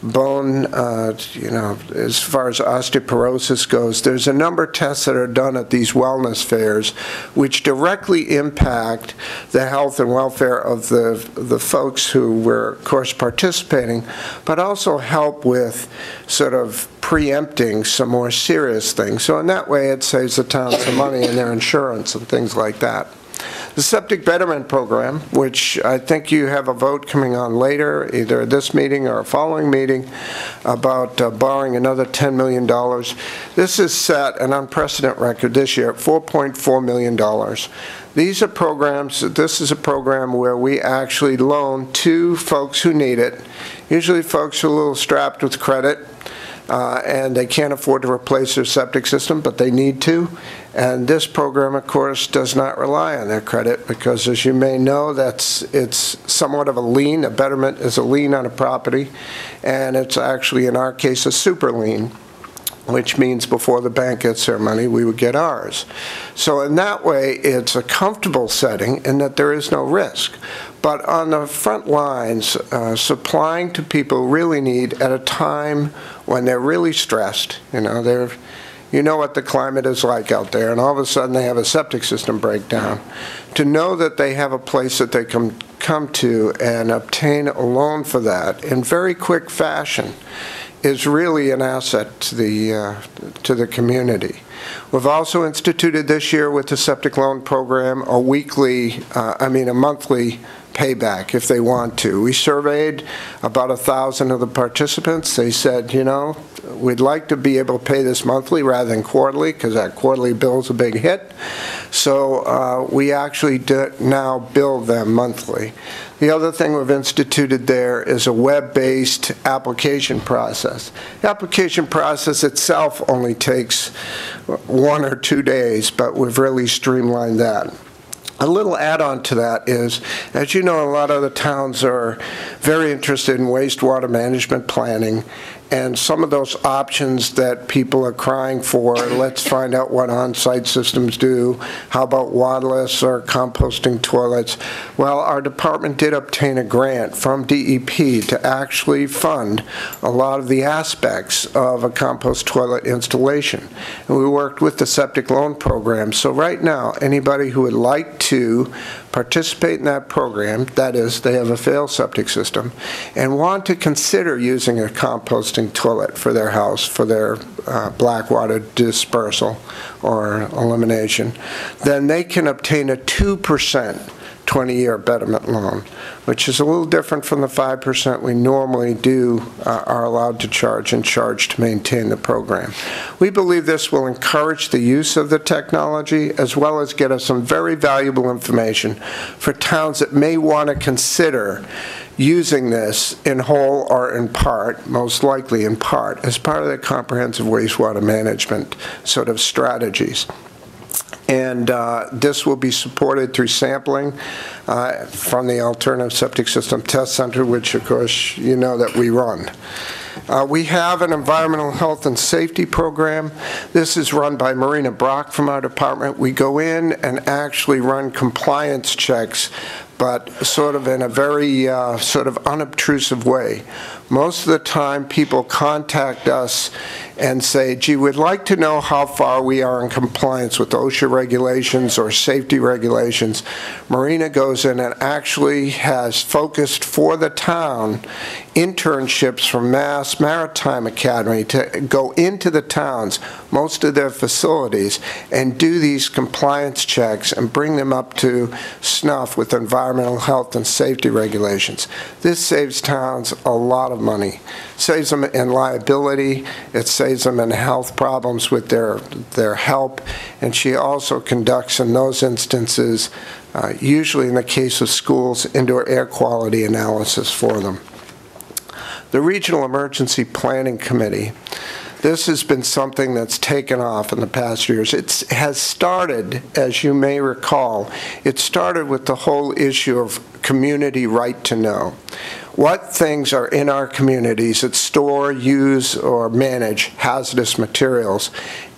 N: bone, as far as osteoporosis goes. There's a number of tests that are done at these wellness fairs which directly impact the health and welfare of the folks who were, of course, participating, but also help with sort of preempting some more serious things. So in that way, it saves the town some money in their insurance and things like that. The Septic Betterment Program, which I think you have a vote coming on later, either at this meeting or a following meeting, about borrowing another $10 million. This has set an unprecedented record this year at $4.4 million. These are programs, this is a program where we actually loan to folks who need it, usually folks who are a little strapped with credit, and they can't afford to replace their septic system, but they need to. And this program, of course, does not rely on their credit because, as you may know, it's somewhat of a lien. A betterment is a lien on a property, and it's actually, in our case, a super lien, which means before the bank gets their money, we would get ours. So in that way, it's a comfortable setting in that there is no risk. But on the front lines, supplying to people really need at a time when they're really stressed, you know what the climate is like out there, and all of a sudden they have a septic system breakdown. To know that they have a place that they can come to and obtain a loan for that in very quick fashion is really an asset to the community. We've also instituted this year with the septic loan program a monthly payback if they want to. We surveyed about 1,000 of the participants. They said, you know, we'd like to be able to pay this monthly rather than quarterly because that quarterly bill is a big hit. So we actually now bill them monthly. The other thing we've instituted there is a web-based application process. The application process itself only takes 1 or 2 days, but we've really streamlined that. A little add-on to that is, as you know, a lot of the towns are very interested in wastewater management planning, and some of those options that people are crying for, let's find out what on-site systems do, how about waterless or composting toilets? Well, our department did obtain a grant from DEP to actually fund a lot of the aspects of a compost toilet installation. And we worked with the septic loan program. So right now, anybody who would like to participate in that program, that is, they have a failed septic system, and want to consider using a composting toilet for their house, for their black water dispersal or elimination, then they can obtain a 2% 20-year Betterment loan, which is a little different from the 5% we normally are allowed to charge to maintain the program. We believe this will encourage the use of the technology as well as get us some very valuable information for towns that may want to consider using this in whole or in part, most likely in part, as part of their comprehensive wastewater management sort of strategies. And this will be supported through sampling from the Alternative Septic System Test Center, which, of course, you know that we run. We have an environmental health and safety program. This is run by Marina Brock from our department. We go in and actually run compliance checks, but sort of in a very sort of unobtrusive way. Most of the time, people contact us and say, gee, we'd like to know how far we are in compliance with OSHA regulations or safety regulations. Marina goes in and actually has focused for the town internships from Mass Maritime Academy to go into the towns, most of their facilities, and do these compliance checks and bring them up to snuff with environmental health and safety regulations. This saves towns a lot of money. Saves them in liability, it saves them in health problems with their help, and she also conducts in those instances, usually in the case of schools, indoor air quality analysis for them. The Regional Emergency Planning Committee, this has been something that's taken off in the past years. It has started, as you may recall, it started with the whole issue of community right to know. What things are in our communities that store, use, or manage hazardous materials,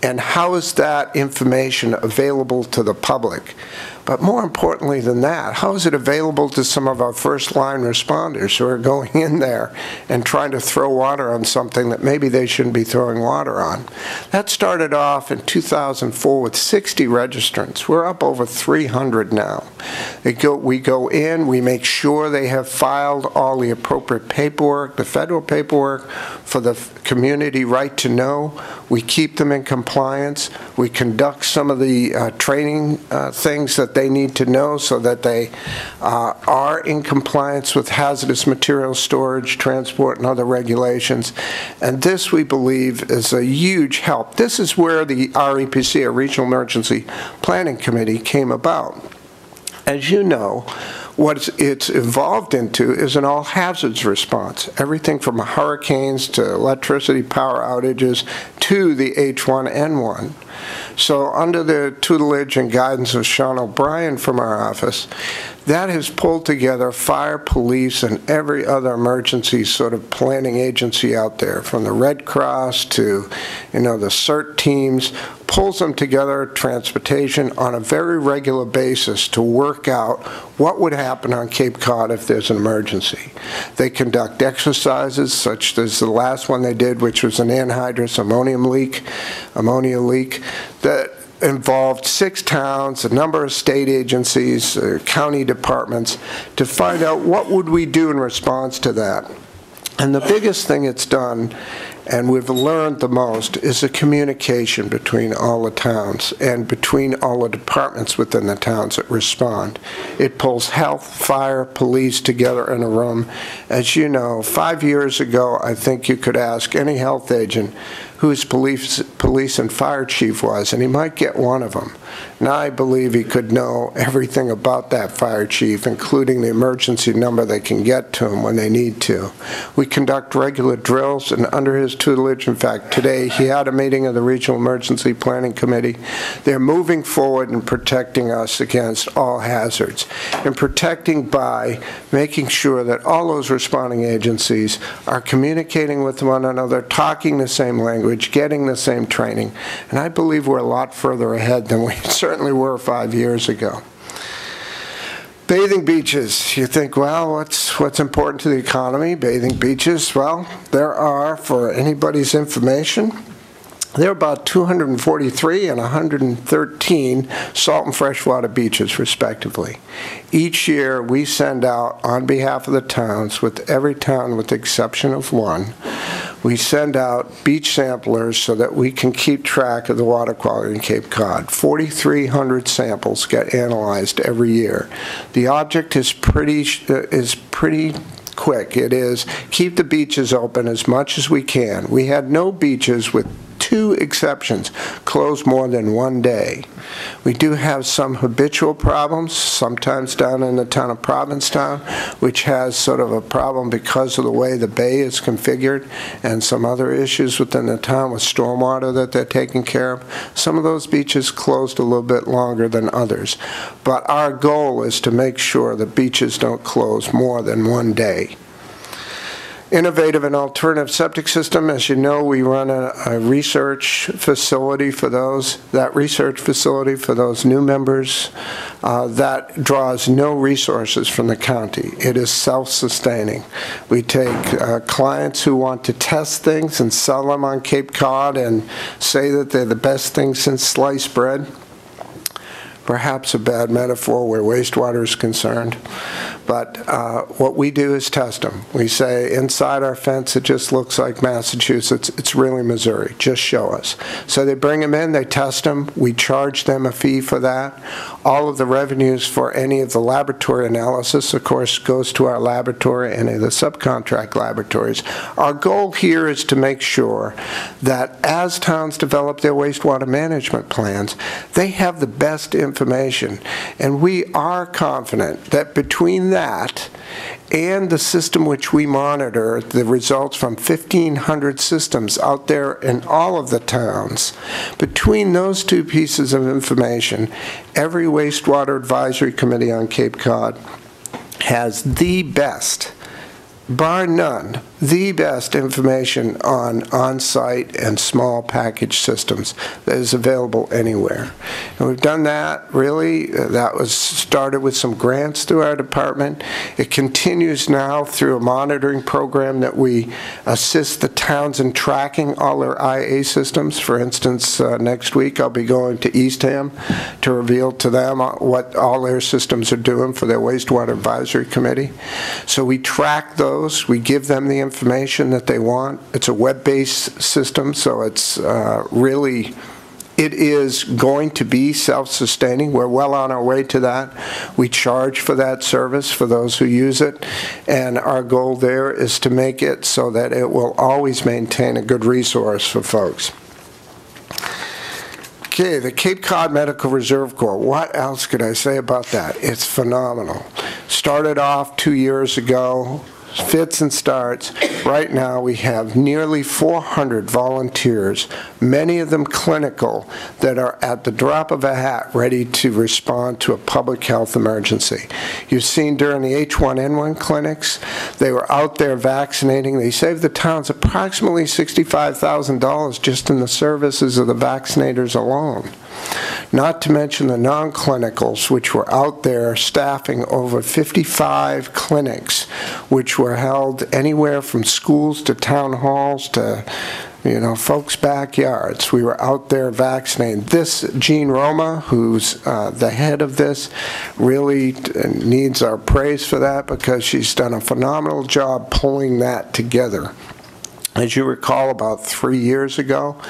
N: and how is that information available to the public? But more importantly than that, how is it available to some of our first-line responders who are going in there and trying to throw water on something that maybe they shouldn't be throwing water on? That started off in 2004 with 60 registrants. We're up over 300 now. We go in, we make sure they have filed all the appropriate paperwork, the federal paperwork for the community right to know. We keep them in compliance. We conduct some of the training things that they need to know so that they are in compliance with hazardous material storage, transport, and other regulations. And this, we believe, is a huge help. This is where the REPC, a Regional Emergency Planning Committee, came about. As you know, what it's evolved into is an all hazards response, everything from hurricanes to electricity power outages to the H1N1. So under the tutelage and guidance of Sean O'Brien from our office, that has pulled together fire, police, and every other emergency sort of planning agency out there, from the Red Cross to, the CERT teams, pulls them together, transportation, on a very regular basis to work out what would happen on Cape Cod if there's an emergency. They conduct exercises, such as the last one they did, which was an anhydrous ammonia leak, that involved 6 towns, a number of state agencies, county departments, to find out what would we do in response to that. And the biggest thing it's done, and we've learned the most, is the communication between all the towns and between all the departments within the towns that respond. It pulls health, fire, police together in a room. As you know, 5 years ago, I think you could ask any health agent who his police and fire chief was, and he might get one of them. Now I believe he could know everything about that fire chief, including the emergency number they can get to him when they need to. We conduct regular drills, and under his tutelage, in fact, today he had a meeting of the Regional Emergency Planning Committee. They're moving forward and protecting us against all hazards, and protecting by making sure that all those responding agencies are communicating with one another, talking the same language, getting the same training. And I believe we're a lot further ahead than we certainly were 5 years ago. Bathing beaches. You think, well, what's important to the economy? Bathing beaches. Well, there are, for anybody's information, there are about 243 and 113 salt and freshwater beaches, respectively. Each year, we send out, on behalf of the towns, with every town with the exception of one, we send out beach samplers so that we can keep track of the water quality in Cape Cod. 4,300 samples get analyzed every year. The object is pretty quick. It is keep the beaches open as much as we can. We had no beaches, with 2 exceptions, closed more than 1 day. We do have some habitual problems, sometimes down in the town of Provincetown, which has sort of a problem because of the way the bay is configured, and some other issues within the town with stormwater that they're taking care of. Some of those beaches closed a little bit longer than others. But our goal is to make sure the beaches don't close more than 1 day. Innovative and alternative septic system. As you know, we run a research facility for those. That research facility for those new members, that draws no resources from the county. It is self-sustaining. We take clients who want to test things and sell them on Cape Cod and say that they're the best thing since sliced bread. Perhaps a bad metaphor where wastewater is concerned. But what we do is test them. We say, inside our fence, it just looks like Massachusetts. It's really Missouri. Just show us. So they bring them in, they test them. We charge them a fee for that. All of the revenues for any of the laboratory analysis, of course, goes to our laboratory and any of the subcontract laboratories. Our goal here is to make sure that as towns develop their wastewater management plans, they have the best information. And we are confident that between that and the system which we monitor, the results from 1,500 systems out there in all of the towns, between those 2 pieces of information, every wastewater advisory committee on Cape Cod has the best, bar none, the best information on on-site and small package systems that is available anywhere. And we've done that, really. That was started with some grants through our department. It continues now through a monitoring program that we assist the towns in tracking all their IA systems. For instance, next week I'll be going to Eastham to reveal to them what all their systems are doing for their wastewater advisory committee. So we track those. We give them the information that they want. It's a web-based system, so it's really, it is going to be self-sustaining. We're well on our way to that. We charge for that service for those who use it, and our goal there is to make it so that it will always maintain a good resource for folks. Okay, the Cape Cod Medical Reserve Corps. What else could I say about that? It's phenomenal. Started off 2 years ago, fits and starts. Right now we have nearly 400 volunteers, many of them clinical, that are at the drop of a hat ready to respond to a public health emergency. You've seen during the H1N1 clinics, they were out there vaccinating. They saved the towns approximately $65,000 just in the services of the vaccinators alone. Not to mention the non-clinicals, which were out there staffing over 55 clinics, which were held anywhere from schools to town halls to you know, folks' backyards. We were out there vaccinating. This, Jean Roma, who's the head of this, really needs our praise for that because she's done a phenomenal job pulling that together. As you recall, about 3 years ago,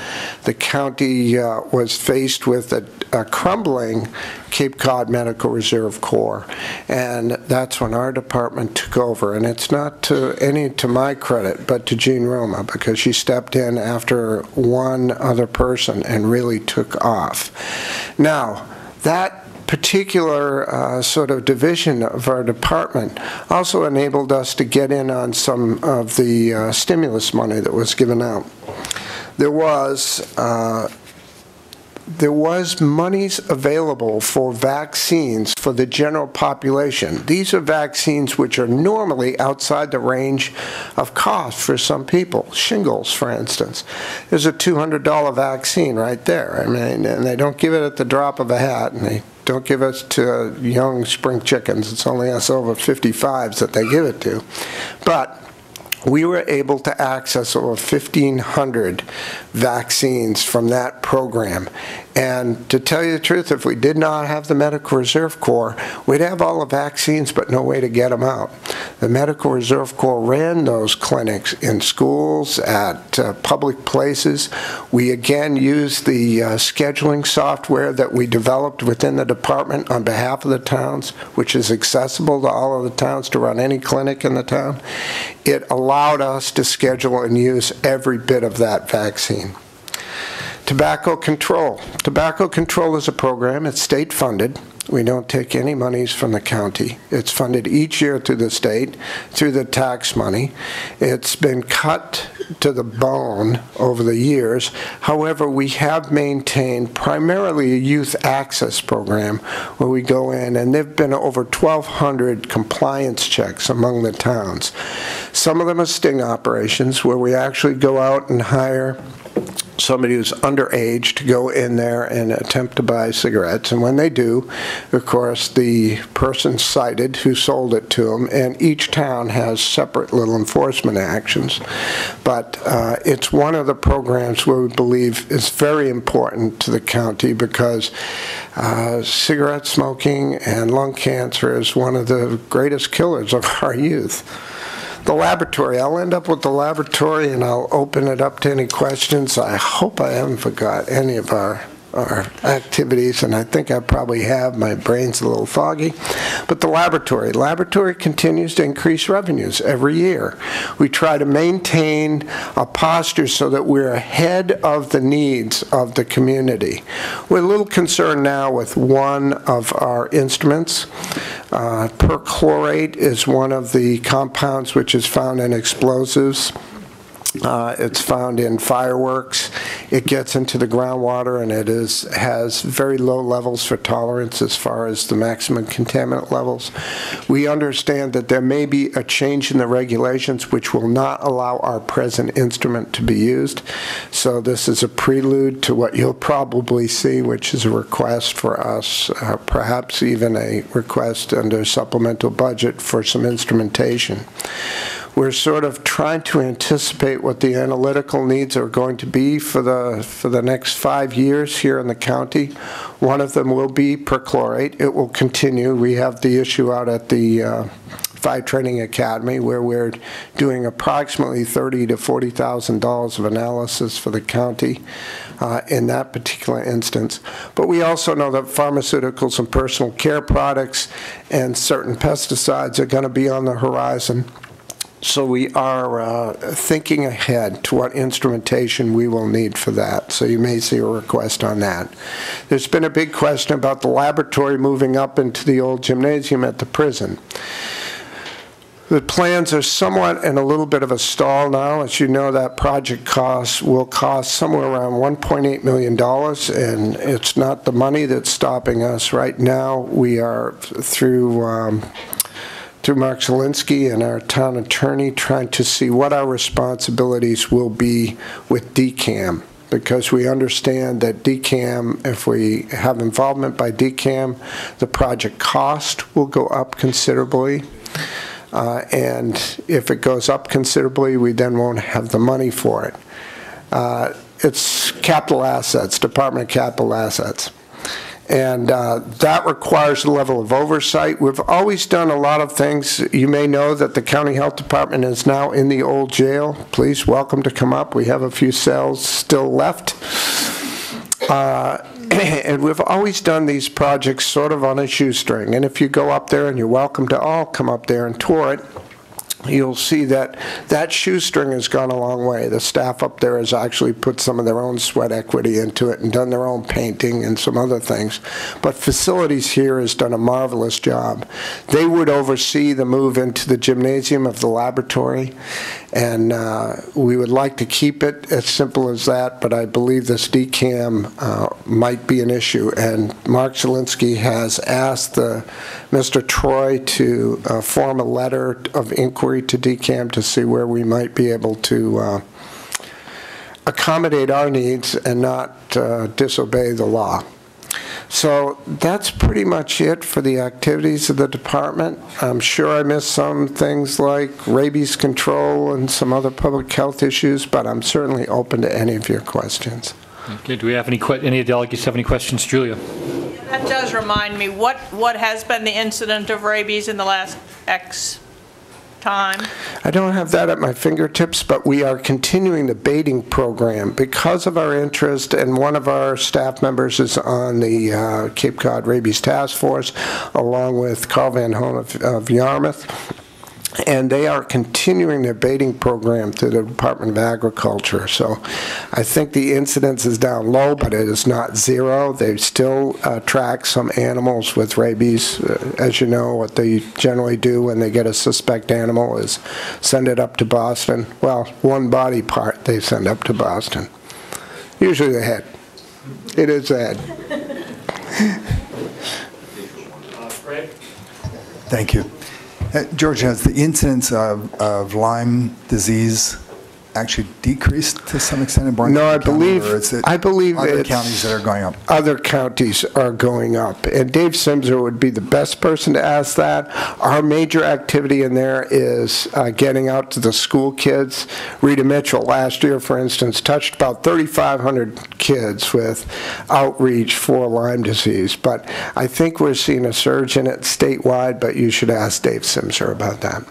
N: the county was faced with a crumbling Cape Cod Medical Reserve Corps, and that's when our department took over. And it's not to my credit, but to Jean Roma, because she stepped in after one other person and really took off. Now, that particular sort of division of our department also enabled us to get in on some of the stimulus money that was given out. There was monies available for vaccines for the general population. These are vaccines which are normally outside the range of cost for some people. Shingles, for instance. There's a $200 vaccine right there. I mean, and they don't give it at the drop of a hat, and they don't give it to young spring chickens. It's only us over 55s that they give it to. But we were able to access over 1,500 vaccines from that program. And to tell you the truth, if we did not have the Medical Reserve Corps, we'd have all the vaccines but no way to get them out. The Medical Reserve Corps ran those clinics in schools, at public places. We again used the scheduling software that we developed within the department on behalf of the towns, which is accessible to all of the towns to run any clinic in the town. It allowed us to schedule and use every bit of that vaccine. Tobacco control. Tobacco control is a program. It's state funded. We don't take any monies from the county. It's funded each year through the state, through the tax money. It's been cut to the bone over the years. However, we have maintained primarily a youth access program where we go in, and there have been over 1,200 compliance checks among the towns. Some of them are sting operations where we actually go out and hire somebody who's underage to go in there and attempt to buy cigarettes. And when they do, of course, the person cited who sold it to them, and each town has separate little enforcement actions. But it's one of the programs where we believe is very important to the county because cigarette smoking and lung cancer is one of the greatest killers of our youth. The laboratory. I'll end up with the laboratory and I'll open it up to any questions. I hope I haven't forgot any of our activities, and I think I probably have. My brain's a little foggy. But the laboratory continues to increase revenues every year. We try to maintain a posture so that we're ahead of the needs of the community. We're a little concerned now with one of our instruments. Perchlorate is one of the compounds which is found in explosives. It's found in fireworks. It gets into the groundwater, and it has very low levels for tolerance as far as the maximum contaminant levels. We understand that there may be a change in the regulations which will not allow our present instrument to be used. So this is a prelude to what you'll probably see, which is a request for us, perhaps even a request under supplemental budget for some instrumentation. We're sort of trying to anticipate what the analytical needs are going to be for the next 5 years here in the county. One of them will be perchlorate. It will continue. We have the issue out at the Fire Training Academy where we're doing approximately $30,000 to $40,000 of analysis for the county in that particular instance. But we also know that pharmaceuticals and personal care products and certain pesticides are going to be on the horizon. So we are thinking ahead to what instrumentation we will need for that. So you may see a request on that. There's been a big question about the laboratory moving up into the old gymnasium at the prison. The plans are somewhat in a little bit of a stall now. As you know, that project will cost somewhere around $1.8 million, and it's not the money that's stopping us. Right now, we are through Mark Zielinski and our town attorney trying to see what our responsibilities will be with DCAM, because we understand that DCAM, if we have involvement by DCAM, the project cost will go up considerably. And if it goes up considerably, we then won't have the money for it. It's capital assets, Department of Capital Assets. And that requires a level of oversight. We've always done a lot of things. You may know that the County Health Department is now in the old jail. Please, welcome to come up. We have a few cells still left. And we've always done these projects sort of on a shoestring. And if you go up there, and you're welcome to all come up there and tour it, you'll see that that shoestring has gone a long way. The staff up there has actually put some of their own sweat equity into it and done their own painting and some other things. But Facilities here has done a marvelous job. They would oversee the move into the gymnasium of the laboratory, and we would like to keep it as simple as that, but I believe this DCAM might be an issue. And Mark Zielinski has asked Mr. Troy to form a letter of inquiry to DCAM to see where we might be able to accommodate our needs and not disobey the law. So that's pretty much it for the activities of the department. I'm sure I missed some things like rabies control and some other public health issues, but I'm certainly open to any of your questions.
A: Okay, do we have any delegates have any questions? Julia?
K: That does remind me, what has been the incident of rabies in the last X time?
N: I don't have that at my fingertips, but we are continuing the baiting program because of our interest, and one of our staff members is on the Cape Cod Rabies Task Force, along with Carl Van Hoen of Yarmouth. And they are continuing their baiting program through the Department of Agriculture. So I think the incidence is down low, but it is not zero. They still track some animals with rabies. As you know, what they generally do when they get a suspect animal is send it up to Boston. Well, one body part they send up to Boston. Usually the head. It is the head.
M: Thank you. George, has the incidence of Lyme disease actually decreased to some extent in Barnstable?
N: No, I believe
M: other
N: it's
M: counties that are going up.
N: Other counties are going up, and Dave Simser would be the best person to ask that. Our major activity in there is getting out to the school kids. Rita Mitchell last year, for instance, touched about 3,500 kids with outreach for Lyme disease. But I think we're seeing a surge in it statewide, but you should ask Dave Simser about that.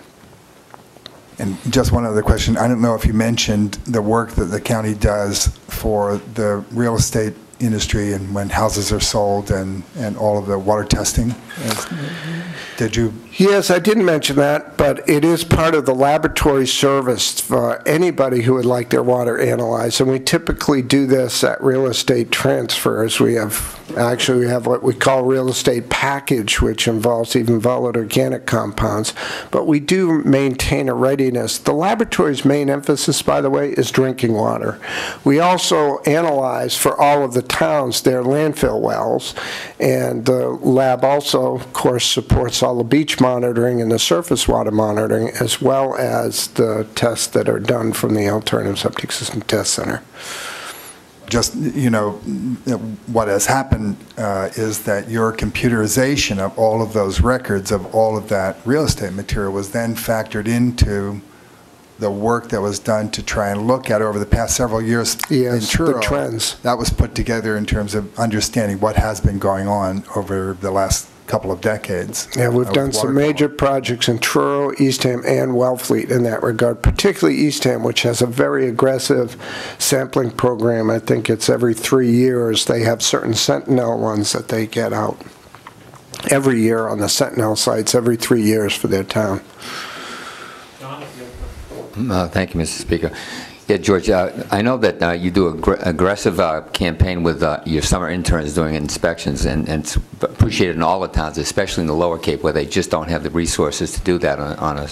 M: And just one other question. I don't know if you mentioned the work that the county does for the real estate industry and when houses are sold and all of the water testing. Did you?
N: Yes, I didn't mention that, but it is part of the laboratory service for anybody who would like their water analyzed. And we typically do this at real estate transfers. We have what we call real estate package, which involves even volatile organic compounds. But we do maintain a readiness. The laboratory's main emphasis, by the way, is drinking water. We also analyze for all of the towns their landfill wells, and the lab also, of course, supports all the beach monitoring and the surface water monitoring, as well as the tests that are done from the Alternative Septic System Test Center.
M: Just, you know, what has happened is that your computerization of all of those records of all of that real estate material was then factored into the work that was done to try and look at over the past several years in Truro.
N: The trends.
M: That was put together in terms of understanding what has been going on over the last couple of decades.
N: Yeah, we've done some major projects in Truro, Eastham, and Wellfleet in that regard, particularly Eastham, which has a very aggressive sampling program. I think it's every 3 years. They have certain Sentinel ones that they get out every year on the Sentinel sites, every 3 years for their town.
I: Thank you, Mr. Speaker. Yeah, George, I know that you do an aggressive campaign with your summer interns doing inspections, and it's appreciated in all the towns, especially in the Lower Cape, where they just don't have the resources to do that on a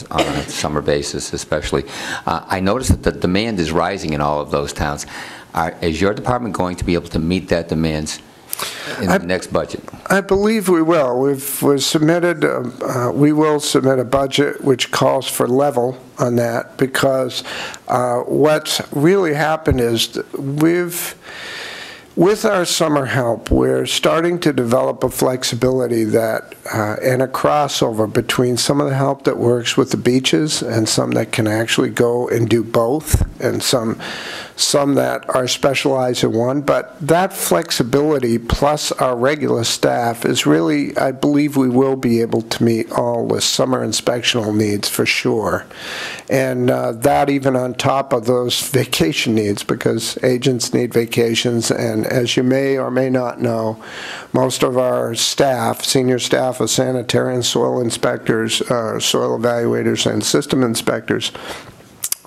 I: summer basis, especially. I noticed that the demand is rising in all of those towns. Is your department going to be able to meet that demand in the next budget?
N: I believe we will. We will submit a budget which calls for level on that, because what's really happened is with our summer help, we're starting to develop a flexibility that and a crossover between some of the help that works with the beaches and some that can actually go and do both, and some some that are specialized in one, but that flexibility plus our regular staff is really, I believe we will be able to meet all the summer inspectional needs for sure. And that even on top of those vacation needs, because agents need vacations, and as you may or may not know, most of our staff, senior staff of sanitary and soil inspectors, soil evaluators, and system inspectors,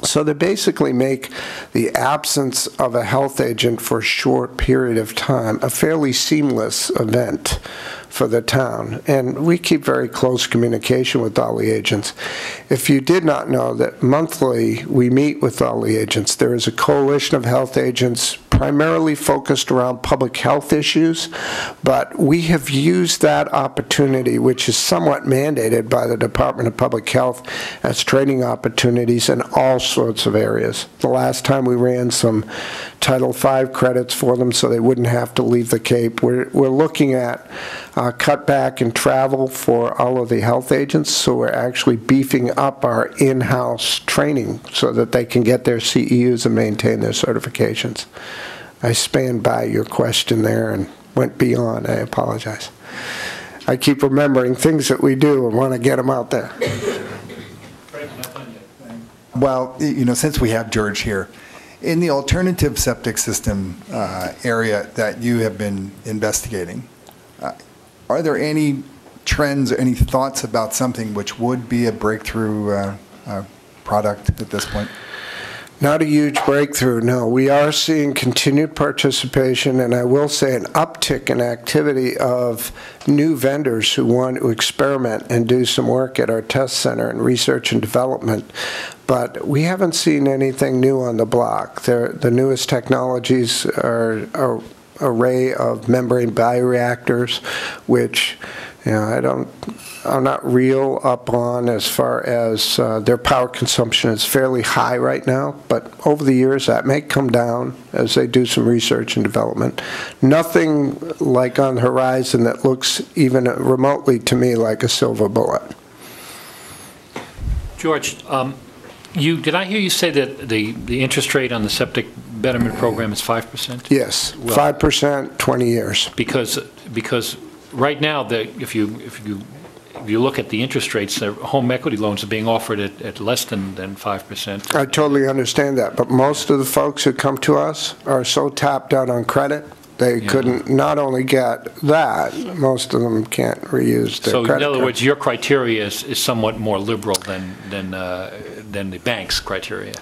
N: so they basically make the absence of a health agent for a short period of time a fairly seamless event for the town. And we keep very close communication with all the agents. If you did not know that monthly we meet with all the agents, there is a coalition of health agents primarily focused around public health issues, but we have used that opportunity, which is somewhat mandated by the Department of Public Health, as training opportunities in all sorts of areas. The last time we ran some Title V credits for them so they wouldn't have to leave the Cape. We're looking at cutback in travel for all of the health agents, so we're actually beefing up our in-house training so that they can get their CEUs and maintain their certifications. I spanned by your question there and went beyond. I apologize. I keep remembering things that we do and want to get them out there.
M: Well, you know, since we have George here, in the alternative septic system area that you have been investigating, are there any trends or any thoughts about something which would be a breakthrough product at this point?
N: Not a huge breakthrough, no. We are seeing continued participation, and I will say an uptick in activity of new vendors who want to experiment and do some work at our test center and research and development. But we haven't seen anything new on the block. The newest technologies are an array of membrane bioreactors, which, you know, I'm not real up on as far as their power consumption is fairly high right now, but over the years that may come down as they do some research and development. Nothing like on the horizon that looks even remotely to me like a silver bullet.
A: George, did I hear you say that the interest rate on the septic betterment program is 5%?
N: Yes, 5%, 20 years.
A: Because right now, if you look at the interest rates, the home equity loans are being offered at less than 5%.
N: I totally understand that, but most of the folks who come to us are so tapped out on credit, they couldn't not only get that, most of them can't reuse their credit
A: card. So in other words, your criteria is somewhat more liberal than the bank's criteria.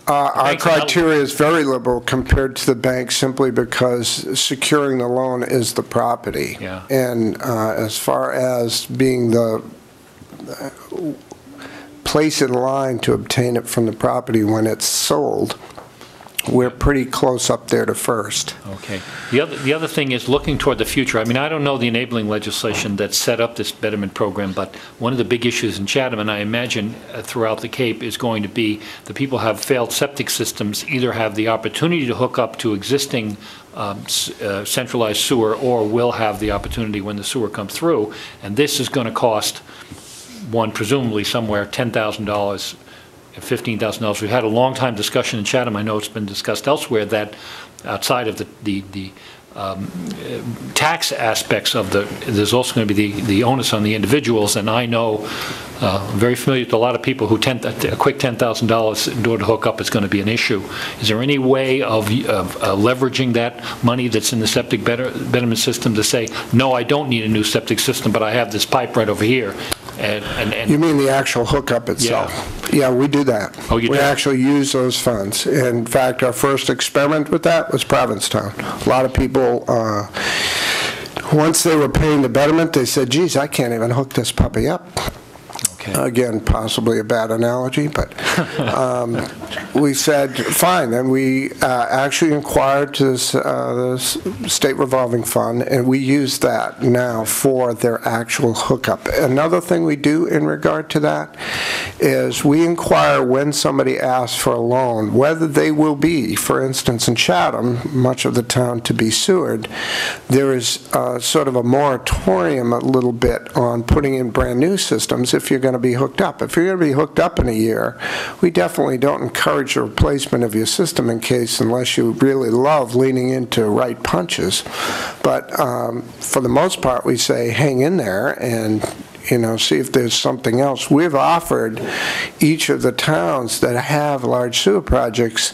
N: Our criteria is very liberal compared to the bank simply because securing the loan is the property.
A: Yeah.
N: And as far as being the place in line to obtain it from the property when it's sold, we're pretty close up there to first.
A: Okay. The other thing is looking toward the future. I mean, I don't know the enabling legislation that set up this betterment program, but one of the big issues in Chatham, and I imagine throughout the Cape, is going to be the people who have failed septic systems either have the opportunity to hook up to existing centralized sewer or will have the opportunity when the sewer comes through, and this is going to cost one presumably somewhere $10,000. $15,000. We've had a long time discussion in Chatham. I know it's been discussed elsewhere that outside of the tax aspects of there's also going to be the onus on the individuals. And I know, I'm very familiar with a lot of people who a quick $10,000 in order to hook up is going to be an issue. Is there any way of leveraging that money that's in the septic betterment system to say, no, I don't need a new septic system, but I have this pipe right over here? And
N: you mean the actual hookup itself? Yeah, we do that.
A: Oh, you do?
N: We actually use those funds. In fact, our first experiment with that was Provincetown. A lot of people, once they were paying the betterment, they said, geez, I can't even hook this puppy up. Okay. Again, possibly a bad analogy, but we said, fine. And we actually inquired to the state revolving fund, and we use that now for their actual hookup. Another thing we do in regard to that is we inquire when somebody asks for a loan, whether they will be, for instance, in Chatham, much of the town to be sewered, there is sort of a moratorium a little bit on putting in brand new systems if you're going going to be hooked up. If you're going to be hooked up in a year, we definitely don't encourage a replacement of your system in case, unless you really love leaning into right punches. But for the most part, we say hang in there and see if there's something else. We've offered each of the towns that have large sewer projects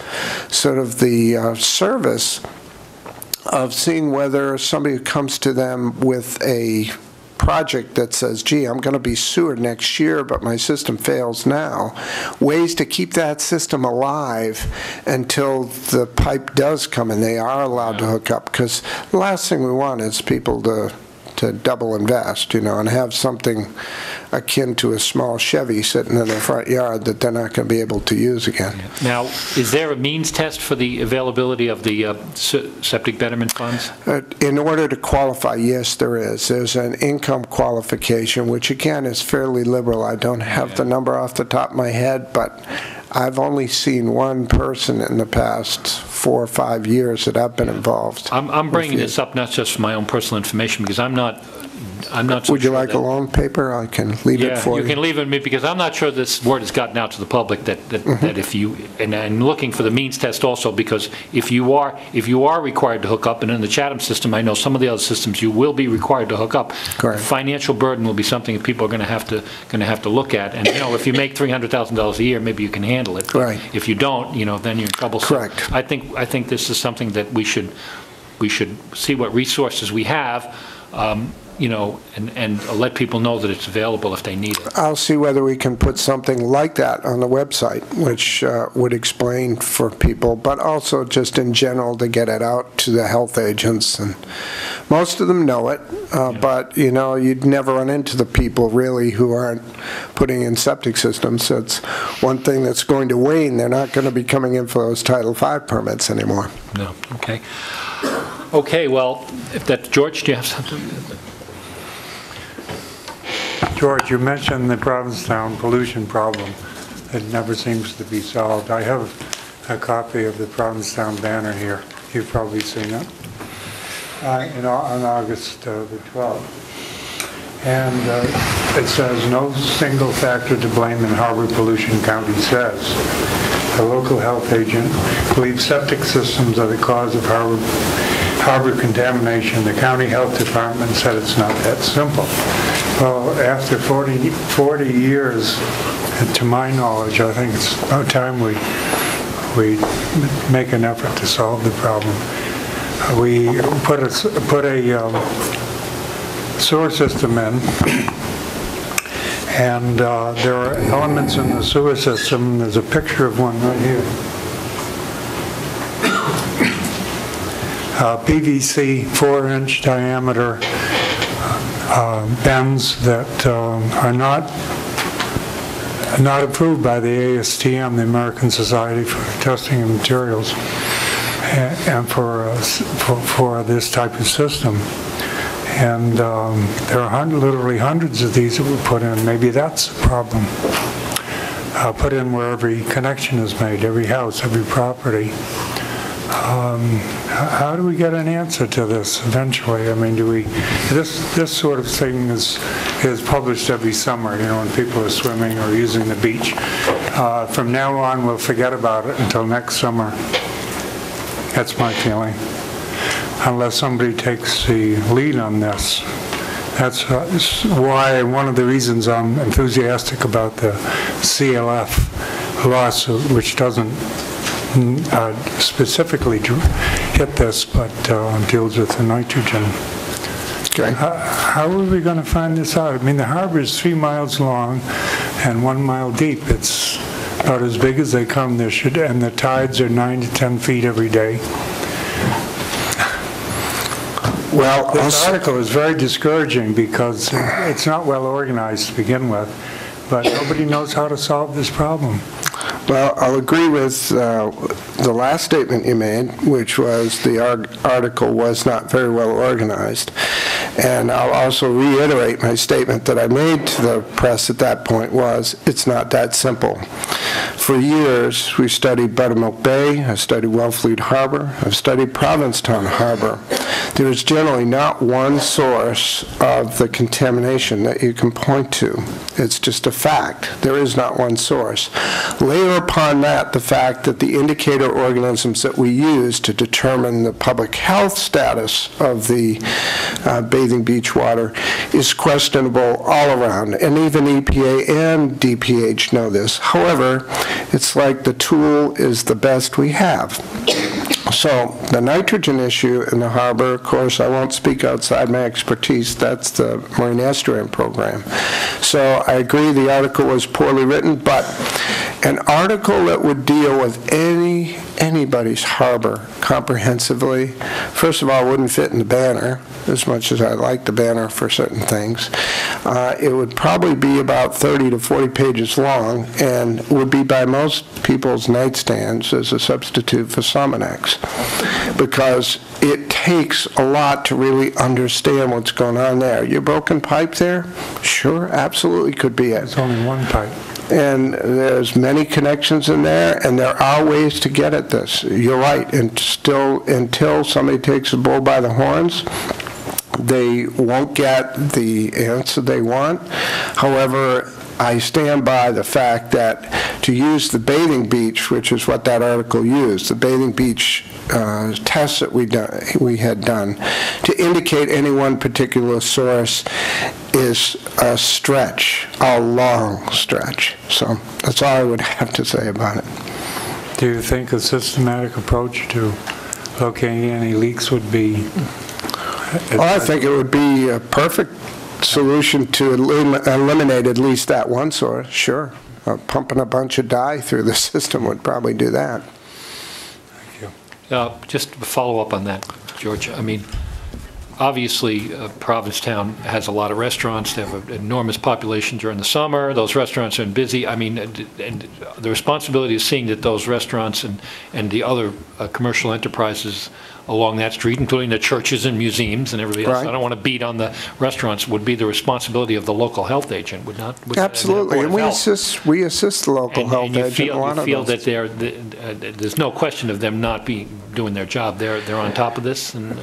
N: sort of the service of seeing whether somebody comes to them with a project that says, gee, I'm going to be sewered next year, but my system fails now. Ways to keep that system alive until the pipe does come and they are allowed to hook up. Because the last thing we want is people to double invest, and have something akin to a small Chevy sitting in their front yard that they're not going to be able to use again.
A: Now, is there a means test for the availability of the septic betterment funds?
N: In order to qualify, yes, there is. There's an income qualification, which again is fairly liberal. I don't have the number off the top of my head, but I've only seen one person in the past 4 or 5 years that I've been involved.
A: I'm bringing this up not just for my own personal information, because I'm not so
N: Would you like a loan paper? I can leave it for you.
A: You can leave it with me, because I'm not sure this word has gotten out to the public that if you, and I'm looking for the means test also, because if you are required to hook up, and in the Chatham system, I know some of the other systems, you will be required to hook up.
N: Correct.
A: Financial burden will be something that people are going to have to look at. And if you make $300,000 a year, maybe you can handle it.
N: Right.
A: If you don't, then you're in trouble.
N: Correct.
A: So I think this is something that we should see what resources we have. And let people know that it's available if they need it.
N: I'll see whether we can put something like that on the website, which would explain for people, but also just in general to get it out to the health agents. And most of them know it, but you'd never run into the people really who aren't putting in septic systems. That's one thing that's going to wane. They're not going to be coming in for those Title V permits anymore.
A: No. Okay. Okay. Well, George, do you have something?
F: George, you mentioned the Provincetown pollution problem that never seems to be solved. I have a copy of the Provincetown banner here. You've probably seen it. On August the 12th. And it says, no single factor to blame in harbor pollution, county says. The local health agent believes septic systems are the cause of harbor contamination. The county health department said it's not that simple. Well, after 40 years, to my knowledge, I think it's about time we make an effort to solve the problem. We put a sewer system in, and there are elements in the sewer system. There's a picture of one right here. PVC 4-inch diameter bends that are not approved by the ASTM, the American Society for Testing of Materials, and for this type of system. And there are literally hundreds of these that were put in. Maybe that's the problem. Put in where every connection is made, every house, every property. How do we get an answer to this eventually? I mean, this sort of thing is published every summer, when people are swimming or using the beach. From now on, we'll forget about it until next summer. That's my feeling. Unless somebody takes the lead on this. That's why one of the reasons I'm enthusiastic about the CLF lawsuit, which doesn't specifically hit this, but deals with the nitrogen.
N: Okay.
F: How are we going to find this out? I mean, the harbor is 3 miles long and 1 mile deep. It's about as big as they come. And the tides are 9 to 10 feet every day. Well, this article is very discouraging because it's not well organized to begin with, but nobody knows how to solve this problem.
N: Well, I'll agree with the last statement you made, which was the article was not very well organized. And I'll also reiterate my statement that I made to the press at that point was, it's not that simple. For years, we studied Buttermilk Bay, I studied Wellfleet Harbor, I've studied Provincetown Harbor. there is generally not one source of the contamination that you can point to. It's just a fact. There is not one source. Layer upon that the fact that the indicator organisms that we use to determine the public health status of the bathing beach water is questionable all around, and even EPA and DPH know this. However, it's like the tool is the best we have. So the nitrogen issue in the harbor, of course, I won't speak outside my expertise. That's the Marine Estuarine Program. So I agree the article was poorly written, but an article that would deal with anybody's harbor comprehensively, first of all, wouldn't fit in the banner, as much as I like the banner for certain things. It would probably be about 30 to 40 pages long and would be by most people's nightstands as a substitute for Sominex, because it takes a lot to really understand what's going on there. Your broken pipe there? Sure, absolutely could be it.
F: It's only one pipe.
N: And there's many connections in there, and there are ways to get at this. You're right, and still, until somebody takes the bull by the horns, they won't get the answer they want. However, I stand by the fact that to use the bathing beach, which is what that article used, the bathing beach tests that we had done, to indicate any one particular source is a stretch, a long stretch. So that's all I would have to say about it.
F: Do you think a systematic approach to locating any leaks would be?
N: Well, I think it would be a perfect solution to eliminate at least that one source, sure. Pumping a bunch of dye through the system would probably do that.
F: Thank you.
A: Just to follow up on that, George, I mean, obviously, Provincetown has a lot of restaurants. They have an enormous population during the summer. Those restaurants are busy. I mean, and the responsibility is seeing that those restaurants and the other commercial enterprises along that street, including the churches and museums and everybody else.
N: Right.
A: I don't want to beat on the restaurants. Would be the responsibility of the local health agent, would not?
N: Absolutely, and we assist the local health agent.
A: You feel that there's no question of them not doing their job. They're on top of this, and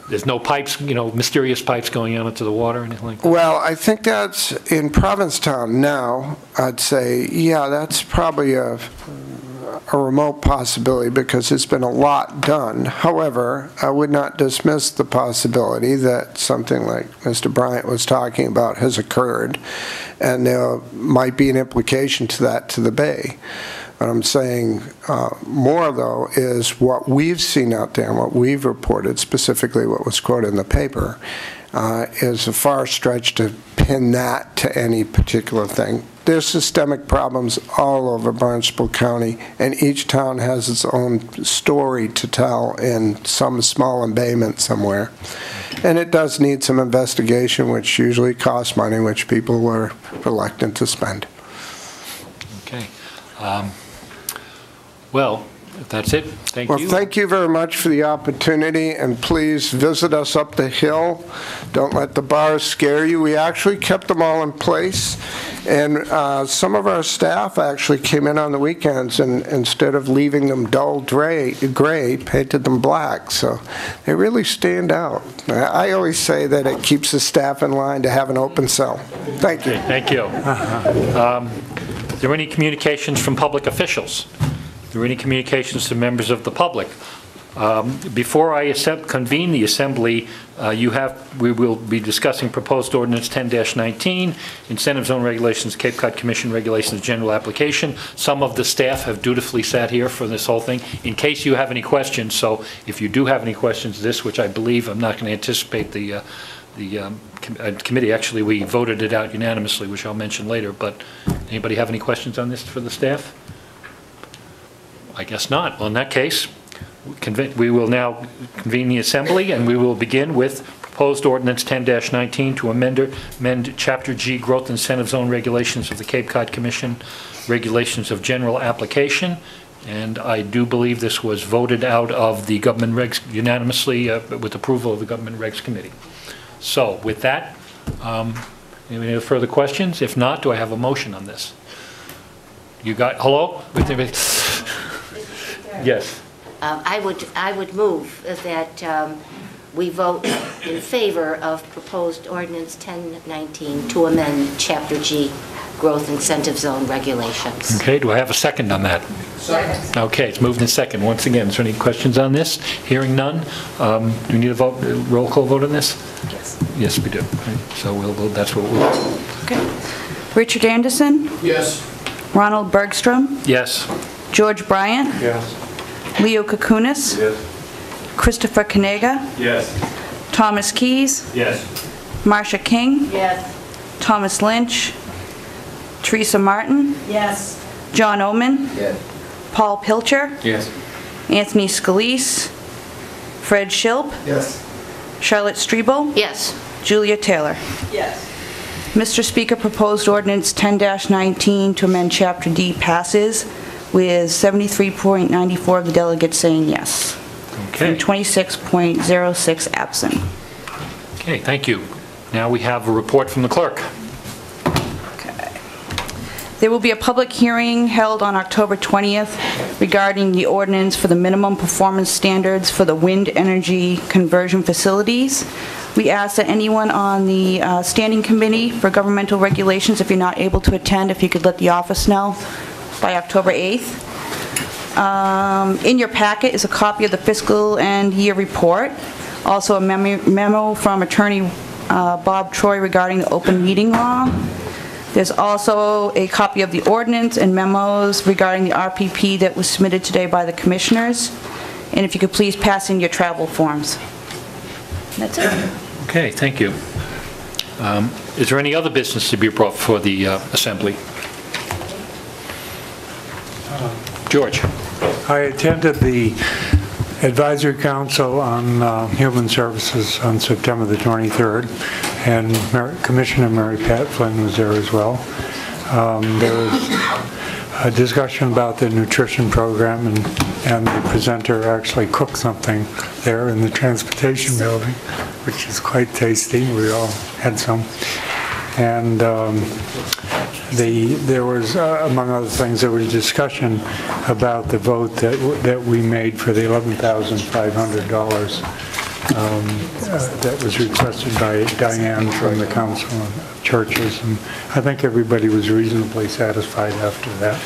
A: there's no pipes, mysterious pipes going out into the water or anything like that?
N: Well, I think that's in Provincetown now. I'd say, yeah, that's probably a remote possibility because there's been a lot done. However, I would not dismiss the possibility that something like Mr. Bryant was talking about has occurred, and there might be an implication to that to the Bay. What I'm saying more, though, is what we've seen out there and what we've reported, specifically what was quoted in the paper, is a far stretch to pin that to any particular thing. There's systemic problems all over Barnstable County, and each town has its own story to tell in some small embayment somewhere. And it does need some investigation, which usually costs money, which people were reluctant to spend.
A: Okay. Well, if that's it, thank you.
N: Well, thank you very much for the opportunity, and please visit us up the hill. Don't let the bars scare you. We actually kept them all in place, and some of our staff actually came in on the weekends and instead of leaving them dull gray, painted them black, so they really stand out. I always say that it keeps the staff in line to have an open cell. Thank you.
A: Okay, thank you. Is there any communications from public officials? Are there any communications to members of the public? Before I convene the assembly, we will be discussing proposed ordinance 10-19, incentive zone regulations, Cape Cod Commission regulations, general application. Some of the staff have dutifully sat here for this whole thing in case you have any questions. So if you do have any questions, which I believe, I'm not going to anticipate the committee, actually we voted it out unanimously, which I'll mention later, but anybody have any questions on this for the staff? I guess not. Well, in that case, we will now convene the assembly, and we will begin with proposed ordinance 10-19 to amend Chapter G Growth Incentive Zone regulations of the Cape Cod Commission, regulations of general application. And I do believe this was voted out of the government regs unanimously with approval of the government regs committee. So with that, any further questions? If not, do I have a motion on this? You got, hello? Yes.
O: I would move that we vote in favor of proposed ordinance 1019 to amend Chapter G, Growth Incentive Zone Regulations.
A: Okay, do I have a second on that?
O: Second.
A: Okay, it's moved in second. Once again, is there any questions on this? Hearing none. Do we need a vote, roll call vote on this?
O: Yes.
A: Yes, we do. Okay, so we'll vote, that's what we'll do.
B: Okay. Richard Anderson?
C: Yes.
B: Ronald Bergstrom?
A: Yes.
B: George Bryant?
F: Yes.
B: Leo Kukunis?
C: Yes.
B: Christopher Kanega?
C: Yes.
B: Thomas Keys?
C: Yes.
B: Marcia King?
O: Yes.
B: Thomas Lynch? Teresa Martin?
O: Yes.
B: John Oman?
C: Yes.
B: Paul Pilcher?
C: Yes.
B: Anthony Scalise? Fred Schilp?
C: Yes.
B: Charlotte Strebel?
O: Yes.
B: Julia Taylor?
K: Yes.
B: Mr. Speaker, proposed ordinance 10-19 to amend Chapter D passes with 73.94 of the delegates saying yes.
A: Okay.
B: And 26.06 absent.
A: Okay, thank you. Now we have a report from the clerk.
B: There will be a public hearing held on October 20th regarding the ordinance for the minimum performance standards for the wind energy conversion facilities. We ask that anyone on the Standing Committee for Governmental Regulations, if you're not able to attend, if you could let the office know by October 8th. In your packet is a copy of the fiscal end year report, also a memo from Attorney Bob Troy regarding the open meeting law. There's also a copy of the ordinance and memos regarding the RPP that was submitted today by the commissioners. And if you could please pass in your travel forms. That's it.
A: Okay, thank you. Is there any other business to be brought before the Assembly? George.
F: I attended the Advisory Council on Human Services on September the 23rd, and Commissioner Mary Pat Flynn was there as well. There was a discussion about the nutrition program, and the presenter actually cooked something there in the transportation building, which is quite tasty. We all had some. And there was, among other things, there was discussion about the vote that we made for the $11,500 that was requested by Diane from the Council of Churches, and I think everybody was reasonably satisfied after that.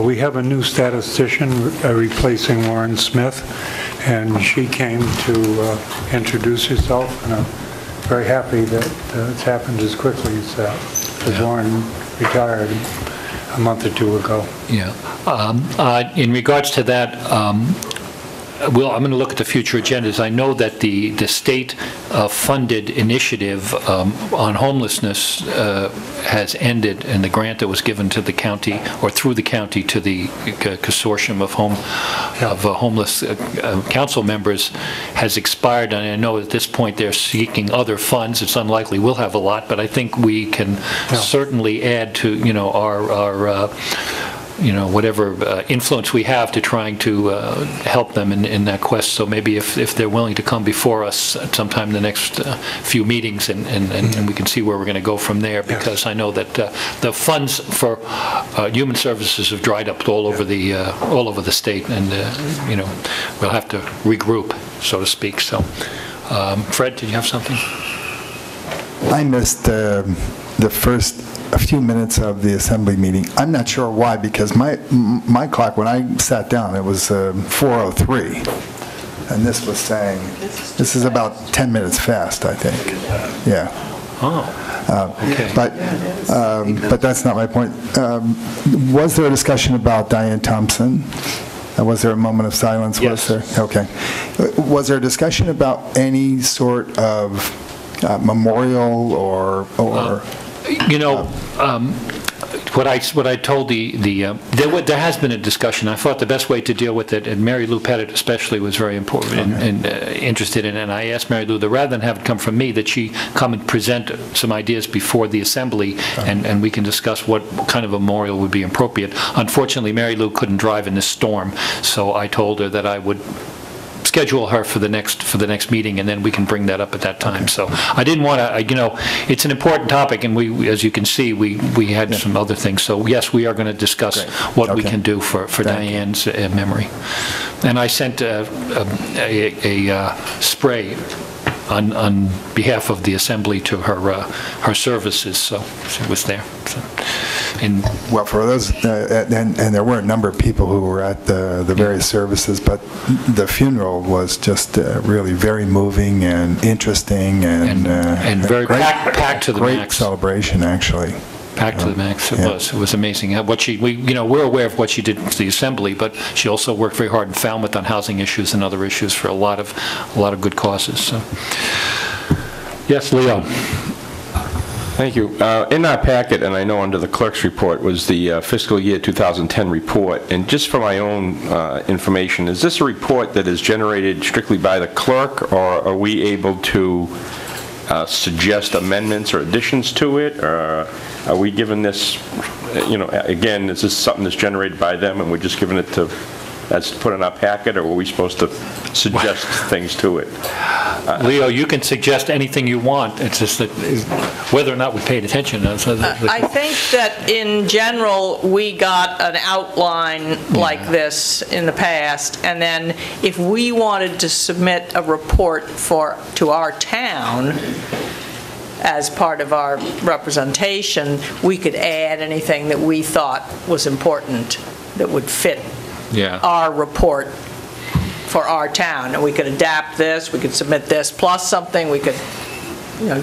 F: We have a new statistician replacing Lauren Smith, and she came to introduce herself, and I'm very happy that it's happened as quickly as that, because Lauren retired a month or two ago.
A: Yeah. In regards to that, I'm going to look at the future agendas. I know that the state-funded initiative on homelessness has ended, and the grant that was given to the county, or through the county to the consortium of homeless council members has expired, and I know at this point they're seeking other funds. It's unlikely we'll have a lot, but I think we can certainly add to, our whatever influence we have to trying to help them in that quest. So maybe if they're willing to come before us sometime in the next few meetings, and we can see where we're going to go from there, because I know that the funds for human services have dried up all over the state, and we'll have to regroup, so to speak. So, Fred, did you have something?
M: I missed a few minutes of the Assembly meeting. I'm not sure why, because my clock, when I sat down, it was 4:03, and this was saying, this is about 10 minutes fast, I think. Yeah.
A: Oh. Okay.
M: But that's not my point. Was there a discussion about Diane Thompson? Was there a moment of silence?
A: Yes.
M: Was there? Okay. Was there a discussion about any sort of memorial or
A: what I told there has been a discussion. I thought the best way to deal with it, and Mary Lou Pettit especially was very important and interested in it, and I asked Mary Lou that rather than have it come from me, that she come and present some ideas before the Assembly, and we can discuss what kind of a memorial would be appropriate. Unfortunately, Mary Lou couldn't drive in this storm, so I told her that I would schedule her for the next meeting, and then we can bring that up at that time. So I didn't want to, it's an important topic, and we, as you can see, we had some other things. So yes, we are going to discuss what we can do for Diane's memory. And I sent a spray on behalf of the Assembly to her services, so she was there. So,
M: well, for those, and there were a number of people who were at the various services, but the funeral was just really very moving and interesting and
A: very packed to the max.
M: Great celebration, actually.
A: Packed to the max. It was amazing. We're aware of what she did to the Assembly, but she also worked very hard in Falmouth on housing issues and other issues for a lot of good causes. So. Yes, Leo.
P: Thank you. In our packet, and I know under the clerk's report, was the fiscal year 2010 report. And just for my own information, is this a report that is generated strictly by the clerk, or are we able to suggest amendments or additions to it? Or are we given this, again, is this something that's generated by them and we're just giving it to, as put in our packet, or are we supposed to suggest things to it?
A: Leo, you can suggest anything you want. It's just that whether or not we paid attention.
K: I think that in general, we got an outline like this in the past, and then if we wanted to submit a report to our town as part of our representation, we could add anything that we thought was important that would fit our report for our town, and we could adapt this, we could submit this plus something, we could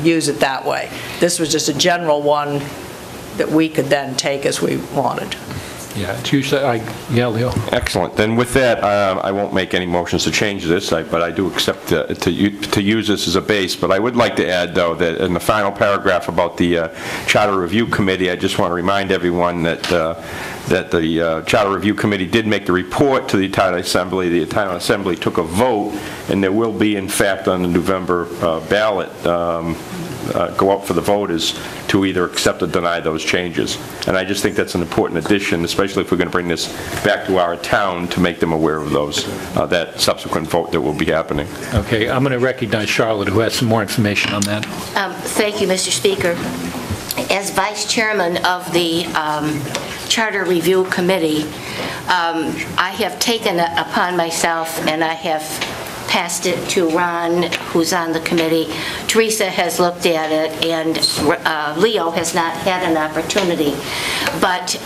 K: use it that way. This was just a general one that we could then take as we wanted.
A: Yeah, it's usually, Leo.
P: Excellent. Then with that, I won't make any motions to change this, but I do accept to use this as a base. But I would like to add, though, that in the final paragraph about the Charter Review Committee, I just want to remind everyone that the Charter Review Committee did make the report to the Untitled Assembly. The Untitled Assembly took a vote, and there will be, in fact, on the November ballot, go out for the voters to either accept or deny those changes. And I just think that's an important addition, especially if we're going to bring this back to our town, to make them aware of those, that subsequent vote that will be happening.
A: Okay, I'm going to recognize Charlotte, who has some more information on that.
O: Thank you, Mr. Speaker. As Vice Chairman of the Charter Review Committee, I have taken it upon myself, and I have passed it to Ron, who's on the committee. Teresa has looked at it, and Leo has not had an opportunity. But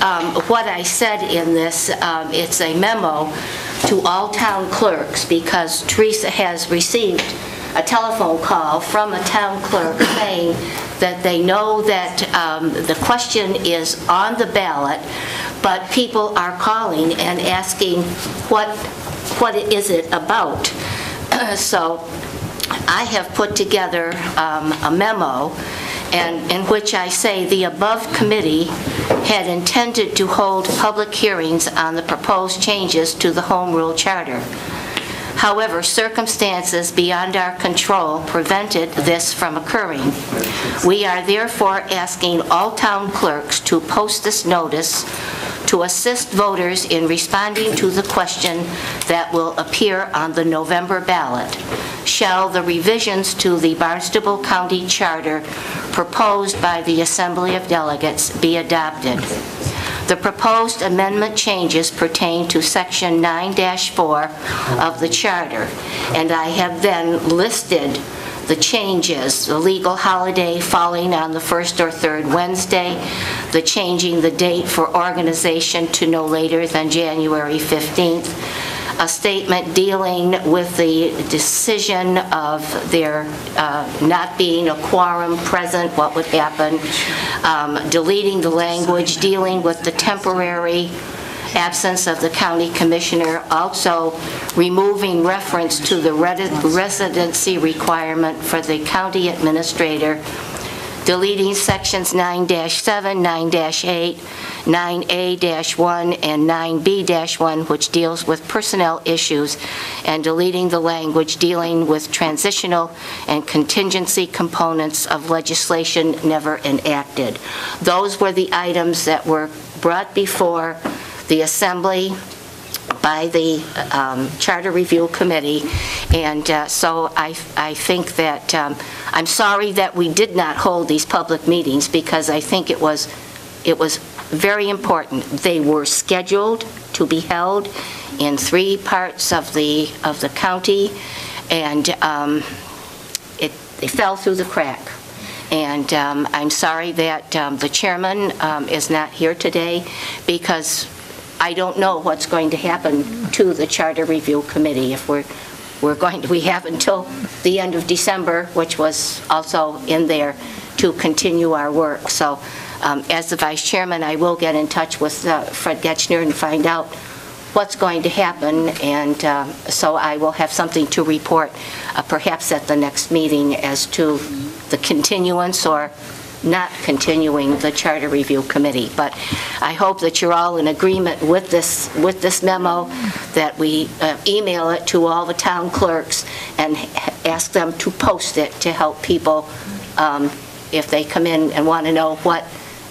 O: what I said in this, it's a memo to all town clerks, because Teresa has received a telephone call from a town clerk saying that they know that the question is on the ballot, but people are calling and asking what is it about. So I have put together a memo in which I say the above committee had intended to hold public hearings on the proposed changes to the Home Rule Charter. However, circumstances beyond our control prevented this from occurring. We are therefore asking all town clerks to post this notice to assist voters in responding to the question that will appear on the November ballot. Shall the revisions to the Barnstable County Charter proposed by the Assembly of Delegates be adopted? The proposed amendment changes pertain to Section 9-4 of the Charter, and I have then listed the changes: the legal holiday falling on the first or third Wednesday, the changing the date for organization to no later than January 15th, a statement dealing with the decision of there not being a quorum present, what would happen, deleting the language dealing with the temporary absence of the county commissioner, also removing reference to the residency requirement for the county administrator, deleting sections 9-7, 9-8, 9A-1, and 9B-1, which deals with personnel issues, and deleting the language dealing with transitional and contingency components of legislation never enacted. Those were the items that were brought before the Assembly by the Charter Review Committee, and so I think that I'm sorry that we did not hold these public meetings, because I think it was very important. They were scheduled to be held in 3 parts of the county, and it fell through the crack. And I'm sorry that the chairman is not here today, because I don't know what's going to happen to the Charter Review Committee. If we have until the end of December, which was also in there, to continue our work. So as the vice chairman, I will get in touch with Fred Getchner and find out what's going to happen, and so I will have something to report perhaps at the next meeting as to the continuance or not continuing the Charter Review Committee. But I hope that you're all in agreement with this memo, that we email it to all the town clerks and ask them to post it to help people if they come in and want to know what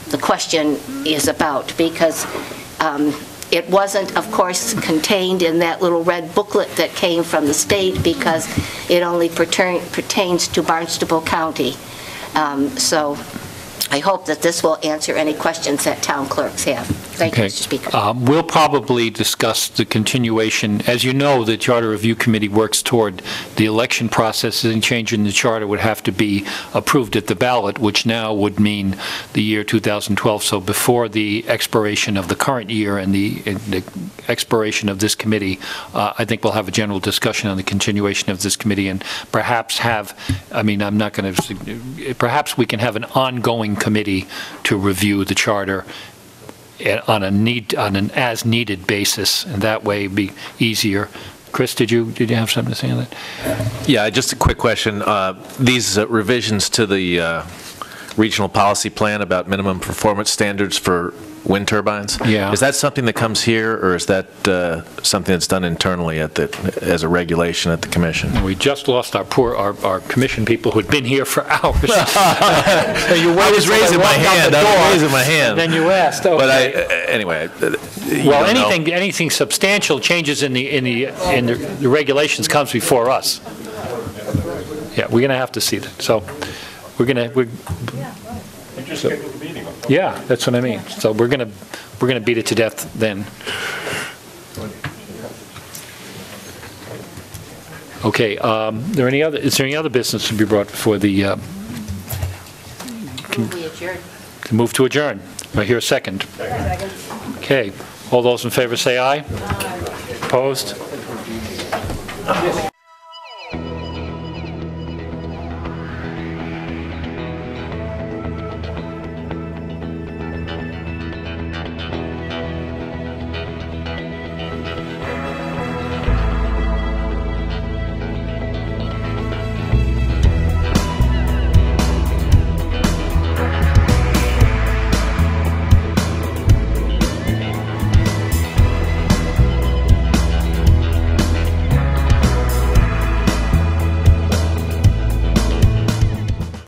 O: the question is about, because it wasn't, of course, contained in that little red booklet that came from the state, because it only pertains to Barnstable County. So I hope that this will answer any questions that town clerks have. Thank you, Mr. Speaker.
A: We'll probably discuss the continuation. As you know, the Charter Review Committee works toward the election process, and change in the charter would have to be approved at the ballot, which now would mean the year 2012. So before the expiration of the current year and the expiration of this committee, I think we'll have a general discussion on the continuation of this committee, and perhaps perhaps we can have an ongoing committee to review the charter on an as-needed basis, and that way it'd be easier. Chris, did you have something to say on that?
Q: Yeah, just a quick question. These revisions to the regional policy plan about minimum performance standards for wind turbines, is that something that comes here, or is that something that's done internally as a regulation at the commission?
A: We just lost our commission people who'd been here for hours.
Q: I was raising my hand.
A: And then you asked. Okay.
Q: But anyway.
A: Well, anything substantial changes in the regulations comes before us. Yeah, we're going to have to see that. So we're just scheduled the meeting. Yeah, that's what I mean. So we're going to beat it to death then. Okay. Is there any other business to be brought before the? To move to adjourn. Do I hear a second? Second. Okay. All those in favor say aye. Opposed?